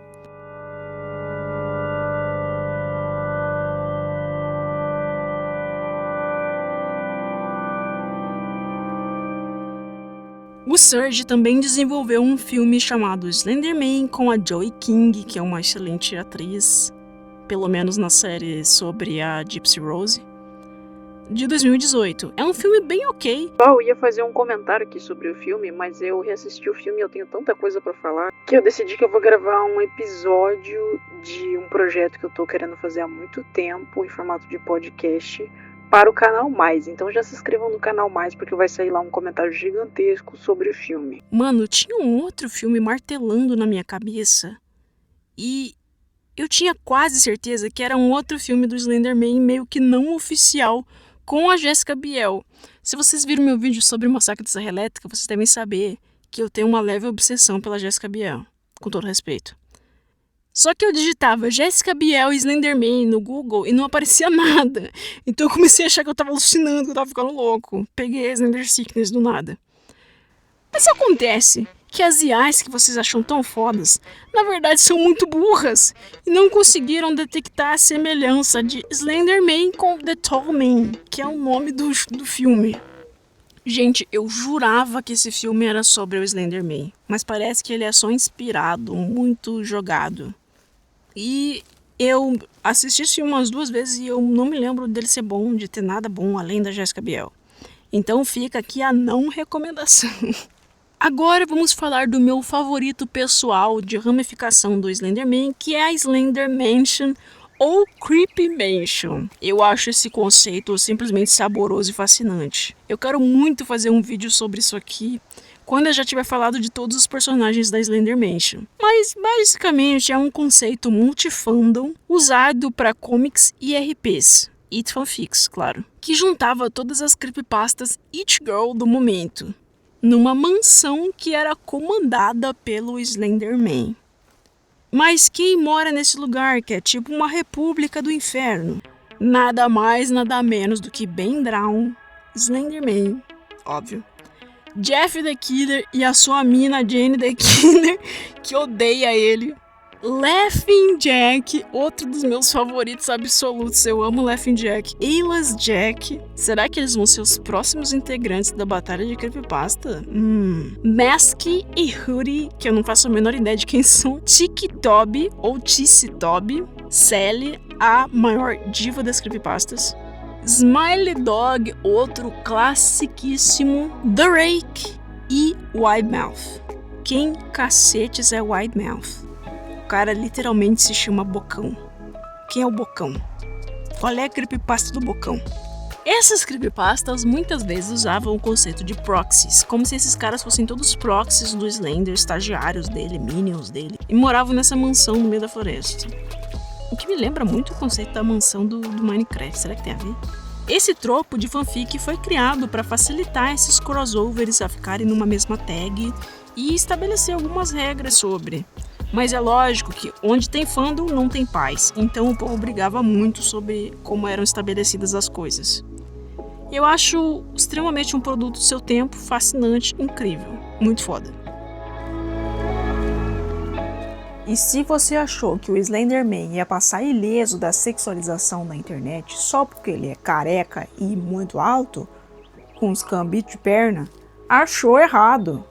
O Serge também desenvolveu um filme chamado Slenderman com a Joey King, que é uma excelente atriz, pelo menos na série sobre a Gypsy Rose, de 2018. É um filme bem ok. Eu ia fazer um comentário aqui sobre o filme, mas eu reassisti o filme e eu tenho tanta coisa pra falar que eu decidi que eu vou gravar um episódio de um projeto que eu tô querendo fazer há muito tempo, em formato de podcast, para o canal Mais. Então já se inscrevam no canal Mais, porque vai sair lá um comentário gigantesco sobre o filme. Mano, tinha um outro filme martelando na minha cabeça e eu tinha quase certeza que era um outro filme do Slenderman meio que não oficial com a Jessica Biel. Se vocês viram meu vídeo sobre o Massacre da Serra Elétrica, vocês devem saber que eu tenho uma leve obsessão pela Jessica Biel, com todo respeito. Só que eu digitava Jessica Biel e Slenderman no Google e não aparecia nada. Então eu comecei a achar que eu tava alucinando, que eu tava ficando louco. Peguei a Slender Sickness do nada. Mas acontece que as IAs que vocês acham tão fodas, na verdade são muito burras e não conseguiram detectar a semelhança de Slenderman com The Tall Man, que é o nome do filme. Gente, eu jurava que esse filme era sobre o Slenderman, mas parece que ele é só inspirado, muito jogado. E eu assisti esse filme umas 2 vezes e eu não me lembro dele ser bom, de ter nada bom além da Jessica Biel. Então fica aqui a não recomendação. Agora vamos falar do meu favorito pessoal de ramificação do Slenderman, que é a Slender Mansion ou Creepy Mansion. Eu acho esse conceito simplesmente saboroso e fascinante. Eu quero muito fazer um vídeo sobre isso aqui, quando eu já tiver falado de todos os personagens da Slender Mansion. Mas basicamente é um conceito multifandom usado para comics e RPs. E fanfics, claro. Que juntava todas as creepypastas It Girl do momento, numa mansão que era comandada pelo Slenderman. Mas quem mora nesse lugar, que é tipo uma república do inferno? Nada mais, nada menos do que Ben Drown, Slenderman, óbvio, Jeff the Killer e a sua mina Jane the Killer, que odeia ele, Laughing Jack, outro dos meus favoritos absolutos, eu amo Laughing Jack, Ayla's Jack, será que eles vão ser os próximos integrantes da Batalha de Creepypasta? Masky e Hootie, que eu não faço a menor ideia de quem são, Tiki Toby ou Tissy Toby, Sally, a maior diva das creepypastas, Smiley Dog, outro classiquíssimo, The Rake e Widemouth. Quem cacetes é Widemouth? O cara literalmente se chama Bocão. Quem é o Bocão? Qual é a creepypasta do Bocão? Essas creepypastas muitas vezes usavam o conceito de proxies, como se esses caras fossem todos proxies do Slender, estagiários dele, minions dele, e moravam nessa mansão no meio da floresta. O que me lembra muito o conceito da mansão do Minecraft, será que tem a ver? Esse tropo de fanfic foi criado para facilitar esses crossovers a ficarem numa mesma tag e estabelecer algumas regras sobre. Mas é lógico que onde tem fandom não tem paz, então o povo brigava muito sobre como eram estabelecidas as coisas. Eu acho extremamente um produto do seu tempo, fascinante, incrível, muito foda. E se você achou que o Slenderman ia passar ileso da sexualização da internet só porque ele é careca e muito alto, com os cambitos de perna, achou errado.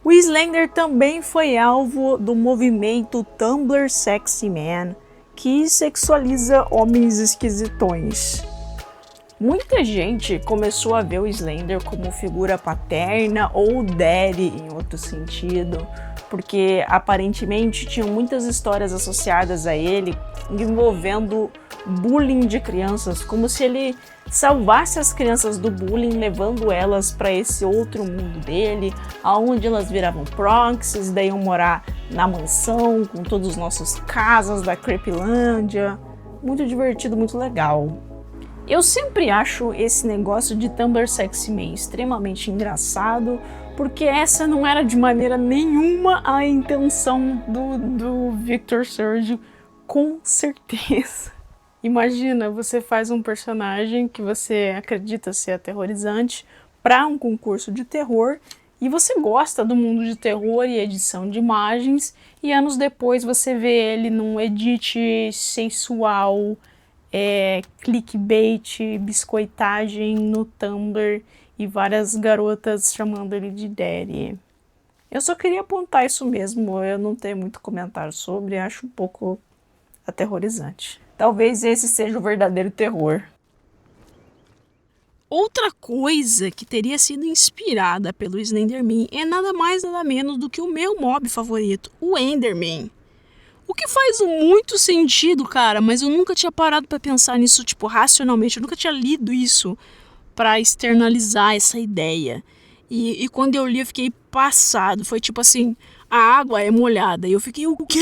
O Slender também foi alvo do movimento Tumblr Sexy Man, que sexualiza homens esquisitões. Muita gente começou a ver o Slender como figura paterna ou daddy em outro sentido, porque aparentemente tinham muitas histórias associadas a ele envolvendo bullying de crianças, como se ele salvasse as crianças do bullying, levando elas para esse outro mundo dele, aonde elas viravam proxies, daí iam morar na mansão com todos os nossos casas da Creepilândia. Muito divertido, muito legal. Eu sempre acho esse negócio de Tumblr Sexy Man extremamente engraçado, porque essa não era de maneira nenhuma a intenção do Victor Surge, com certeza. Imagina, você faz um personagem que você acredita ser aterrorizante para um concurso de terror e você gosta do mundo de terror e edição de imagens, e anos depois você vê ele num edit sensual, clickbait, biscoitagem no Tumblr e várias garotas chamando ele de daddy. Eu só queria apontar isso mesmo, eu não tenho muito comentário sobre, acho um pouco aterrorizante. Talvez esse seja o verdadeiro terror. Outra coisa que teria sido inspirada pelo Slenderman é nada mais nada menos do que o meu mob favorito, o Enderman. O que faz muito sentido, cara, mas eu nunca tinha parado pra pensar nisso, tipo, racionalmente. Eu nunca tinha lido isso pra externalizar essa ideia. E quando eu li, eu fiquei passado. Foi tipo assim, a água é molhada. E eu fiquei, o quê?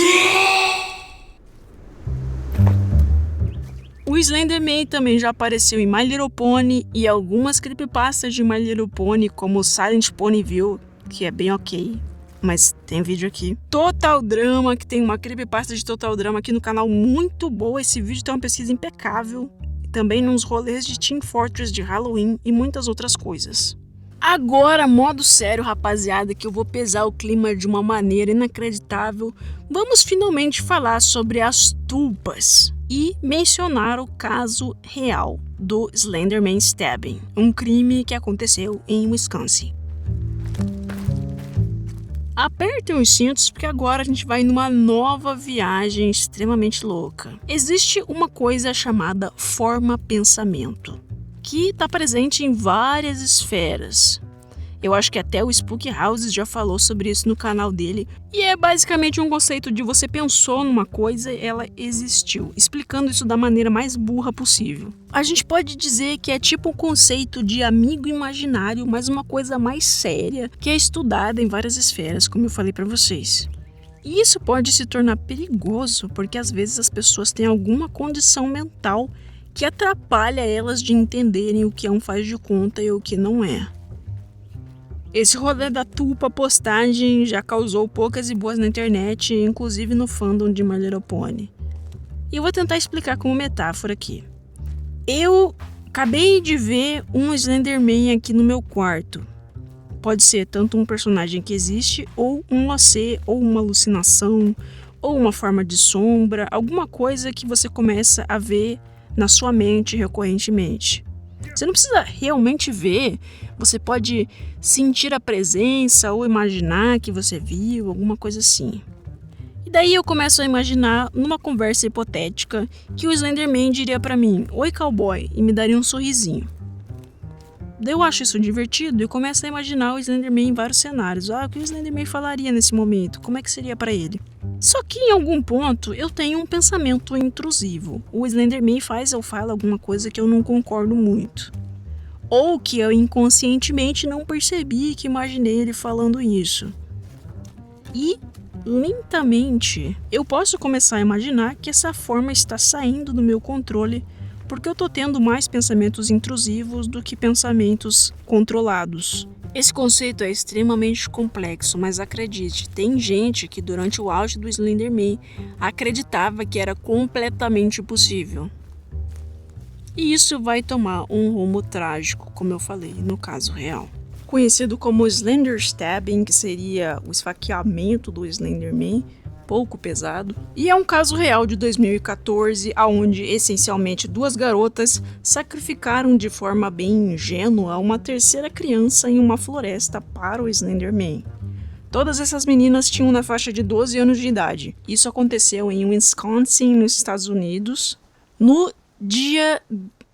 O Slenderman também já apareceu em My Little Pony e algumas creepypastas de My Little Pony, como Silent Ponyville, que é bem ok. Mas tem vídeo aqui. Total Drama, que tem uma creepypasta de Total Drama aqui no canal muito boa. Esse vídeo tem uma pesquisa impecável. Também nos rolês de Team Fortress de Halloween e muitas outras coisas. Agora, modo sério, rapaziada, que eu vou pesar o clima de uma maneira inacreditável. Vamos finalmente falar sobre as tulpas e mencionar o caso real do Slenderman Stabbing, um crime que aconteceu em Wisconsin. Apertem os cintos porque agora a gente vai numa nova viagem extremamente louca. Existe uma coisa chamada forma-pensamento, que está presente em várias esferas. Eu acho que até o Spook Houses já falou sobre isso no canal dele. E é basicamente um conceito de você pensou numa coisa e ela existiu, explicando isso da maneira mais burra possível. A gente pode dizer que é tipo um conceito de amigo imaginário, mas uma coisa mais séria, que é estudada em várias esferas, como eu falei pra vocês. E isso pode se tornar perigoso, porque às vezes as pessoas têm alguma condição mental que atrapalha elas de entenderem o que é um faz de conta e o que não é. Esse rolê da tulpa postagem já causou poucas e boas na internet, inclusive no fandom de My Little Pony. E eu vou tentar explicar como metáfora aqui. Eu acabei de ver um Slenderman aqui no meu quarto. Pode ser tanto um personagem que existe, ou um OC, ou uma alucinação, ou uma forma de sombra, alguma coisa que você começa a ver na sua mente recorrentemente. Você não precisa realmente ver, você pode sentir a presença ou imaginar que você viu, alguma coisa assim. E daí eu começo a imaginar, numa conversa hipotética, que o Slenderman diria pra mim, "Oi, cowboy", e me daria um sorrisinho. Daí eu acho isso divertido e começo a imaginar o Slenderman em vários cenários. O que o Slenderman falaria nesse momento? Como é que seria pra ele? Só que em algum ponto eu tenho um pensamento intrusivo. O Slenderman faz ou fala alguma coisa que eu não concordo muito. Ou que eu inconscientemente não percebi que imaginei ele falando isso. E, lentamente, eu posso começar a imaginar que essa forma está saindo do meu controle porque eu tô tendo mais pensamentos intrusivos do que pensamentos controlados. Esse conceito é extremamente complexo, mas acredite, tem gente que durante o auge do Slenderman acreditava que era completamente possível. E isso vai tomar um rumo trágico, como eu falei, no caso real. Conhecido como Slender Stabbing, que seria o esfaqueamento do Slenderman, pouco pesado. E é um caso real de 2014, onde essencialmente 2 garotas sacrificaram de forma bem ingênua uma terceira criança em uma floresta para o Slenderman. Todas essas meninas tinham na faixa de 12 anos de idade. Isso aconteceu em Wisconsin, nos Estados Unidos, no dia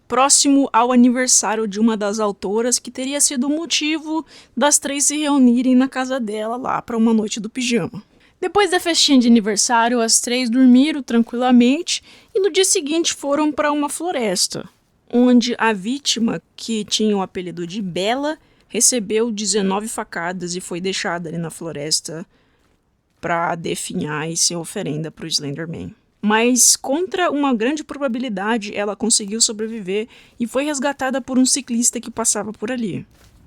próximo ao aniversário de uma das autoras, que teria sido o motivo das 3 se reunirem na casa dela lá para uma noite do pijama. Depois da festinha de aniversário, as 3 dormiram tranquilamente e no dia seguinte foram para uma floresta, onde a vítima, que tinha o apelido de Bella, recebeu 19 facadas e foi deixada ali na floresta para definhar e ser oferenda para o Slenderman. Mas, contra uma grande probabilidade, ela conseguiu sobreviver e foi resgatada por um ciclista que passava por ali.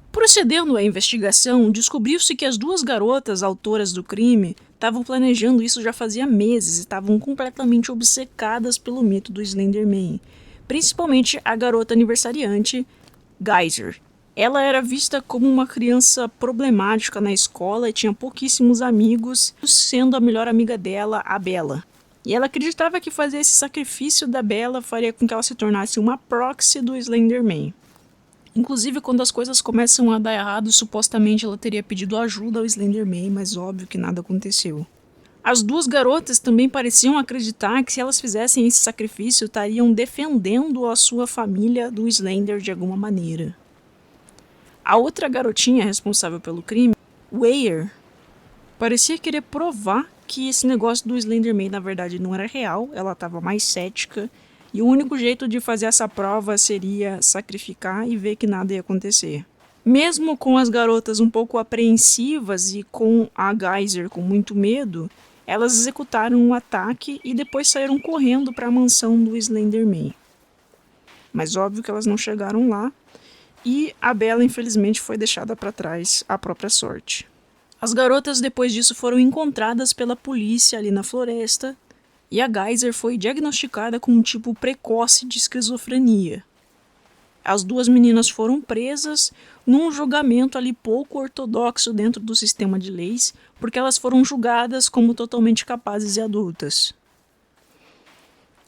Procedendo à investigação, descobriu-se que as 2 garotas autoras do crime estavam planejando isso já fazia meses e estavam completamente obcecadas pelo mito do Slenderman, principalmente a garota aniversariante, Geyser. Ela era vista como uma criança problemática na escola e tinha pouquíssimos amigos, sendo a melhor amiga dela, a Bella. E ela acreditava que fazer esse sacrifício da Bella faria com que ela se tornasse uma proxy do Slenderman. Inclusive, quando as coisas começam a dar errado, supostamente ela teria pedido ajuda ao Slenderman, mas óbvio que nada aconteceu. As 2 garotas também pareciam acreditar que se elas fizessem esse sacrifício, estariam defendendo a sua família do Slender de alguma maneira. A outra garotinha responsável pelo crime, Weir, parecia querer provar que esse negócio do Slenderman na verdade não era real, ela estava mais cética, e o único jeito de fazer essa prova seria sacrificar e ver que nada ia acontecer. Mesmo com as garotas um pouco apreensivas e com a Geyser com muito medo, elas executaram um ataque e depois saíram correndo para a mansão do Slenderman. Mas óbvio que elas não chegaram lá, e a Bella infelizmente foi deixada para trás à própria sorte. As garotas depois disso foram encontradas pela polícia ali na floresta, e a Geyser foi diagnosticada com um tipo precoce de esquizofrenia. As 2 meninas foram presas num julgamento ali pouco ortodoxo dentro do sistema de leis, porque elas foram julgadas como totalmente capazes e adultas.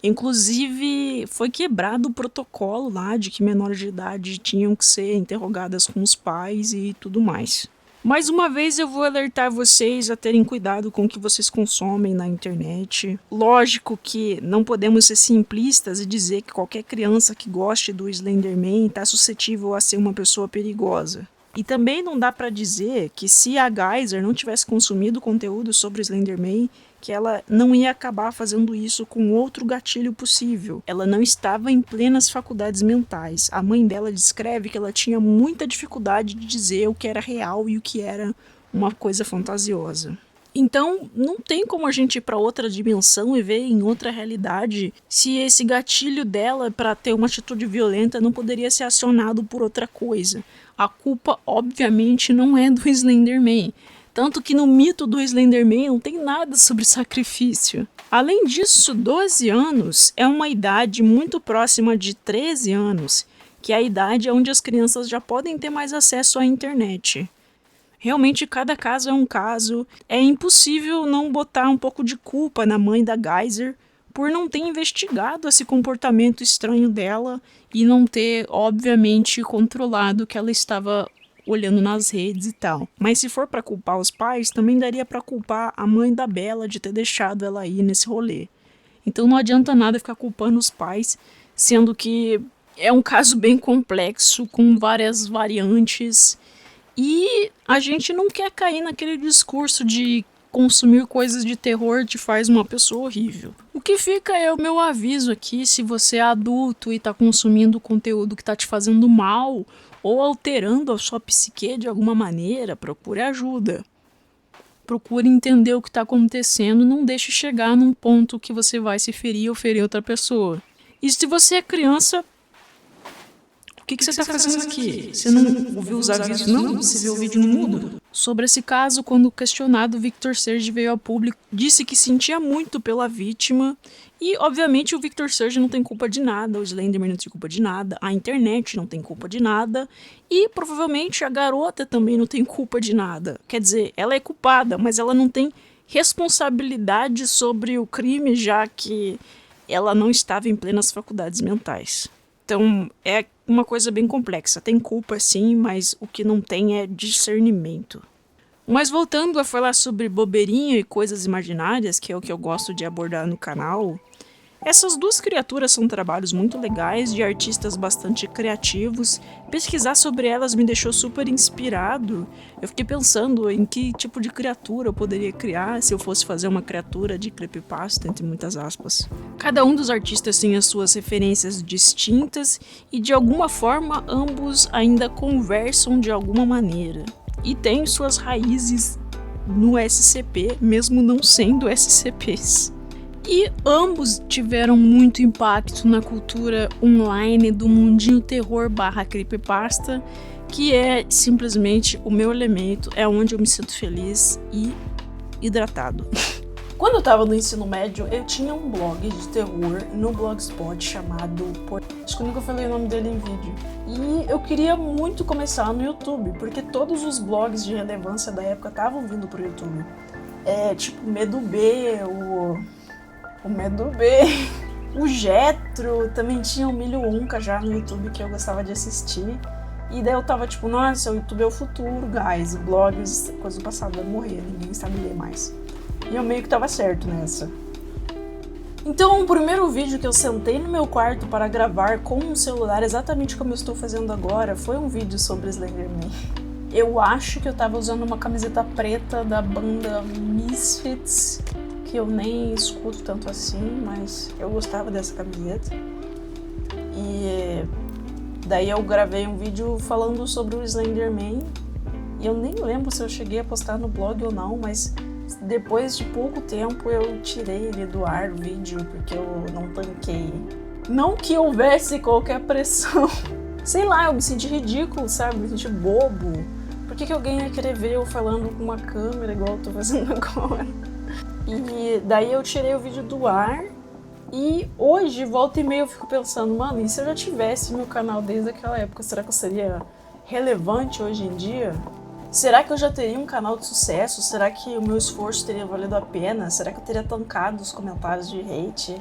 Inclusive, foi quebrado o protocolo lá de que menores de idade tinham que ser interrogadas com os pais e tudo mais. Mais uma vez eu vou alertar vocês a terem cuidado com o que vocês consomem na internet. Lógico que não podemos ser simplistas e dizer que qualquer criança que goste do Slenderman está suscetível a ser uma pessoa perigosa. E também não dá para dizer que se a Geyser não tivesse consumido conteúdo sobre o Slenderman, que ela não ia acabar fazendo isso com outro gatilho possível. Ela não estava em plenas faculdades mentais. A mãe dela descreve que ela tinha muita dificuldade de dizer o que era real e o que era uma coisa fantasiosa. Então, não tem como a gente ir para outra dimensão e ver em outra realidade se esse gatilho dela para ter uma atitude violenta não poderia ser acionado por outra coisa. A culpa, obviamente, não é do Slenderman. Tanto que no mito do Slenderman não tem nada sobre sacrifício. Além disso, 12 anos é uma idade muito próxima de 13 anos, que é a idade onde as crianças já podem ter mais acesso à internet. Realmente, cada caso é um caso. É impossível não botar um pouco de culpa na mãe da Geyser por não ter investigado esse comportamento estranho dela e não ter, obviamente, controlado que ela estava olhando nas redes e tal. Mas se for para culpar os pais, também daria para culpar a mãe da Bella de ter deixado ela ir nesse rolê. Então não adianta nada ficar culpando os pais, sendo que é um caso bem complexo, com várias variantes, e a gente não quer cair naquele discurso de consumir coisas de terror te faz uma pessoa horrível. O que fica é o meu aviso aqui: se você é adulto e está consumindo conteúdo que está te fazendo mal ou alterando a sua psique de alguma maneira, procure ajuda. Procure entender o que está acontecendo, não deixe chegar num ponto que você vai se ferir ou ferir outra pessoa. E se você é criança, o que você está fazendo aqui? Você não ouviu os avisos, não? Você viu o vídeo no mudo? Sobre esse caso, quando questionado, Victor Surge veio ao público, disse que sentia muito pela vítima e, obviamente, o Victor Surge não tem culpa de nada, o Slenderman não tem culpa de nada, a internet não tem culpa de nada e, provavelmente, a garota também não tem culpa de nada. Quer dizer, ela é culpada, mas ela não tem responsabilidade sobre o crime, já que ela não estava em plenas faculdades mentais. Então, é uma coisa bem complexa. Tem culpa, sim, mas o que não tem é discernimento. Mas voltando a falar sobre bobeirinha e coisas imaginárias, que é o que eu gosto de abordar no canal, essas duas criaturas são trabalhos muito legais, de artistas bastante criativos. Pesquisar sobre elas me deixou super inspirado. Eu fiquei pensando em que tipo de criatura eu poderia criar se eu fosse fazer uma criatura de creepypasta, entre muitas aspas. Cada um dos artistas tem as suas referências distintas e de alguma forma ambos ainda conversam de alguma maneira. E têm suas raízes no SCP, mesmo não sendo SCPs. E ambos tiveram muito impacto na cultura online do mundinho terror / creepypasta, que é simplesmente o meu elemento, é onde eu me sinto feliz e hidratado. Quando eu tava no ensino médio, eu tinha um blog de terror no Blogspot chamado... Acho que eu nunca falei o nome dele em vídeo. E eu queria muito começar no YouTube, porque todos os blogs de relevância da época estavam vindo pro YouTube. Tipo Medo B, o Medo B, o Jetro, também tinha o Milho Unca já no YouTube que eu gostava de assistir. E daí eu tava tipo, nossa, o YouTube é o futuro, guys, blogs, coisa do passado vai morrer, ninguém sabe ler mais. E eu meio que tava certo nessa. Então o primeiro vídeo que eu sentei no meu quarto para gravar com um celular, exatamente como eu estou fazendo agora, foi um vídeo sobre Slenderman. Eu acho que eu tava usando uma camiseta preta da banda Misfits, que eu nem escuto tanto assim, mas eu gostava dessa camiseta. E daí eu gravei um vídeo falando sobre o Slenderman, e eu nem lembro se eu cheguei a postar no blog ou não, mas depois de pouco tempo eu tirei ele do ar o vídeo, porque eu não tanquei. Não que houvesse qualquer pressão. Sei lá, eu me senti ridículo, sabe? Me senti bobo. Por que alguém ia querer ver eu falando com uma câmera igual eu tô fazendo agora? E daí eu tirei o vídeo do ar e hoje, volta e meia, eu fico pensando, mano, e se eu já tivesse meu canal desde aquela época, será que eu seria relevante hoje em dia? Será que eu já teria um canal de sucesso? Será que o meu esforço teria valido a pena? Será que eu teria tancado os comentários de hate?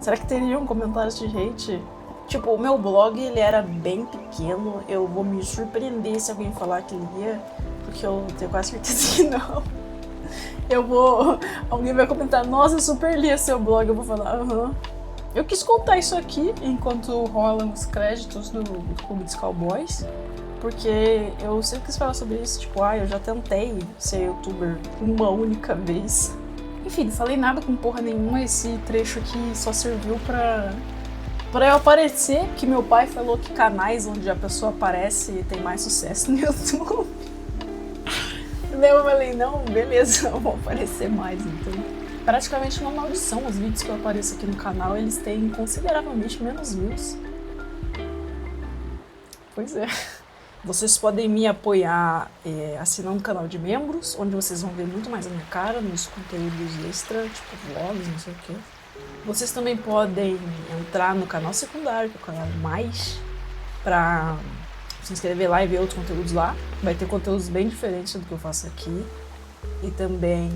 Será que teriam comentários de hate? Tipo, o meu blog, ele era bem pequeno, eu vou me surpreender se alguém falar que ele ia, porque eu tenho quase certeza que não. Alguém vai comentar, nossa, eu super li seu blog, eu vou falar, aham. Eu quis contar isso aqui enquanto rolam os créditos do Clube dos Cowboys, porque eu sempre quis falar sobre isso, tipo, eu já tentei ser youtuber uma única vez. Enfim, não falei nada com porra nenhuma, esse trecho aqui só serviu pra eu aparecer, que meu pai falou que canais onde a pessoa aparece tem mais sucesso no YouTube. Daí eu falei, não, beleza, eu vou aparecer mais, então. Praticamente uma maldição, os vídeos que eu apareço aqui no canal, eles têm consideravelmente menos views. Pois é. Vocês podem me apoiar assinando o canal de membros, onde vocês vão ver muito mais a minha cara, nos conteúdos extra, tipo vlogs, não sei o quê. Vocês também podem entrar no canal secundário, que é o canal Mais, pra se inscrever lá e ver outros conteúdos lá. Vai ter conteúdos bem diferentes do que eu faço aqui. E também,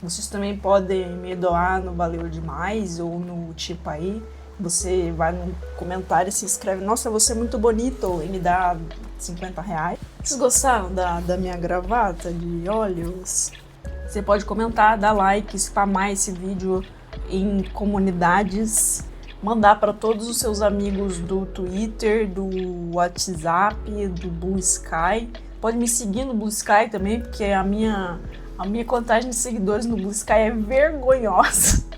vocês também podem me doar no Valeu Demais ou no Tipo Aí. Você vai no comentário e se inscreve, nossa, você é muito bonito, e me dá R$50. Vocês gostaram da minha gravata de olhos? Você pode comentar, dar like, spamar esse vídeo em comunidades, mandar para todos os seus amigos do Twitter, do WhatsApp, do Blue Sky. Pode me seguir no Blue Sky também, porque a minha contagem de seguidores no Blue Sky é vergonhosa.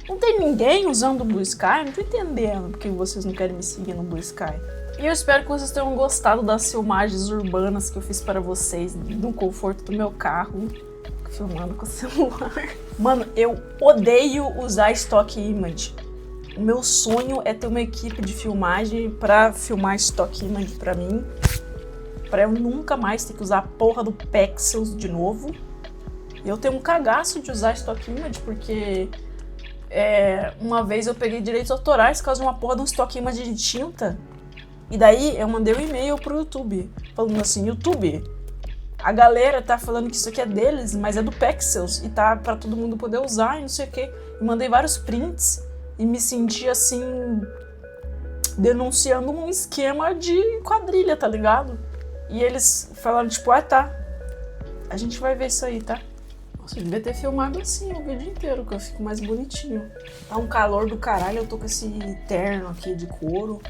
Não tem ninguém usando o Blue Sky, não tô entendendo porque vocês não querem me seguir no Blue Sky. E eu espero que vocês tenham gostado das filmagens urbanas que eu fiz para vocês no conforto do meu carro, filmando com o celular. Mano, eu odeio usar stock image. O meu sonho é ter uma equipe de filmagem pra filmar stock image pra mim. pra eu nunca mais ter que usar a porra do Pexels de novo. Eu tenho um cagaço de usar Stock Image, porque uma vez eu peguei direitos autorais por causa de uma porra de um Stock Image de tinta. E daí eu mandei um e-mail pro YouTube, falando assim, YouTube, a galera tá falando que isso aqui é deles, mas é do Pexels, e tá pra todo mundo poder usar e não sei o que. E mandei vários prints e me senti assim, denunciando um esquema de quadrilha, tá ligado? E eles falaram tipo, tá, a gente vai ver isso aí, tá? Nossa, eu devia ter filmado assim o vídeo inteiro, que eu fico mais bonitinho. Tá um calor do caralho, eu tô com esse terno aqui de couro.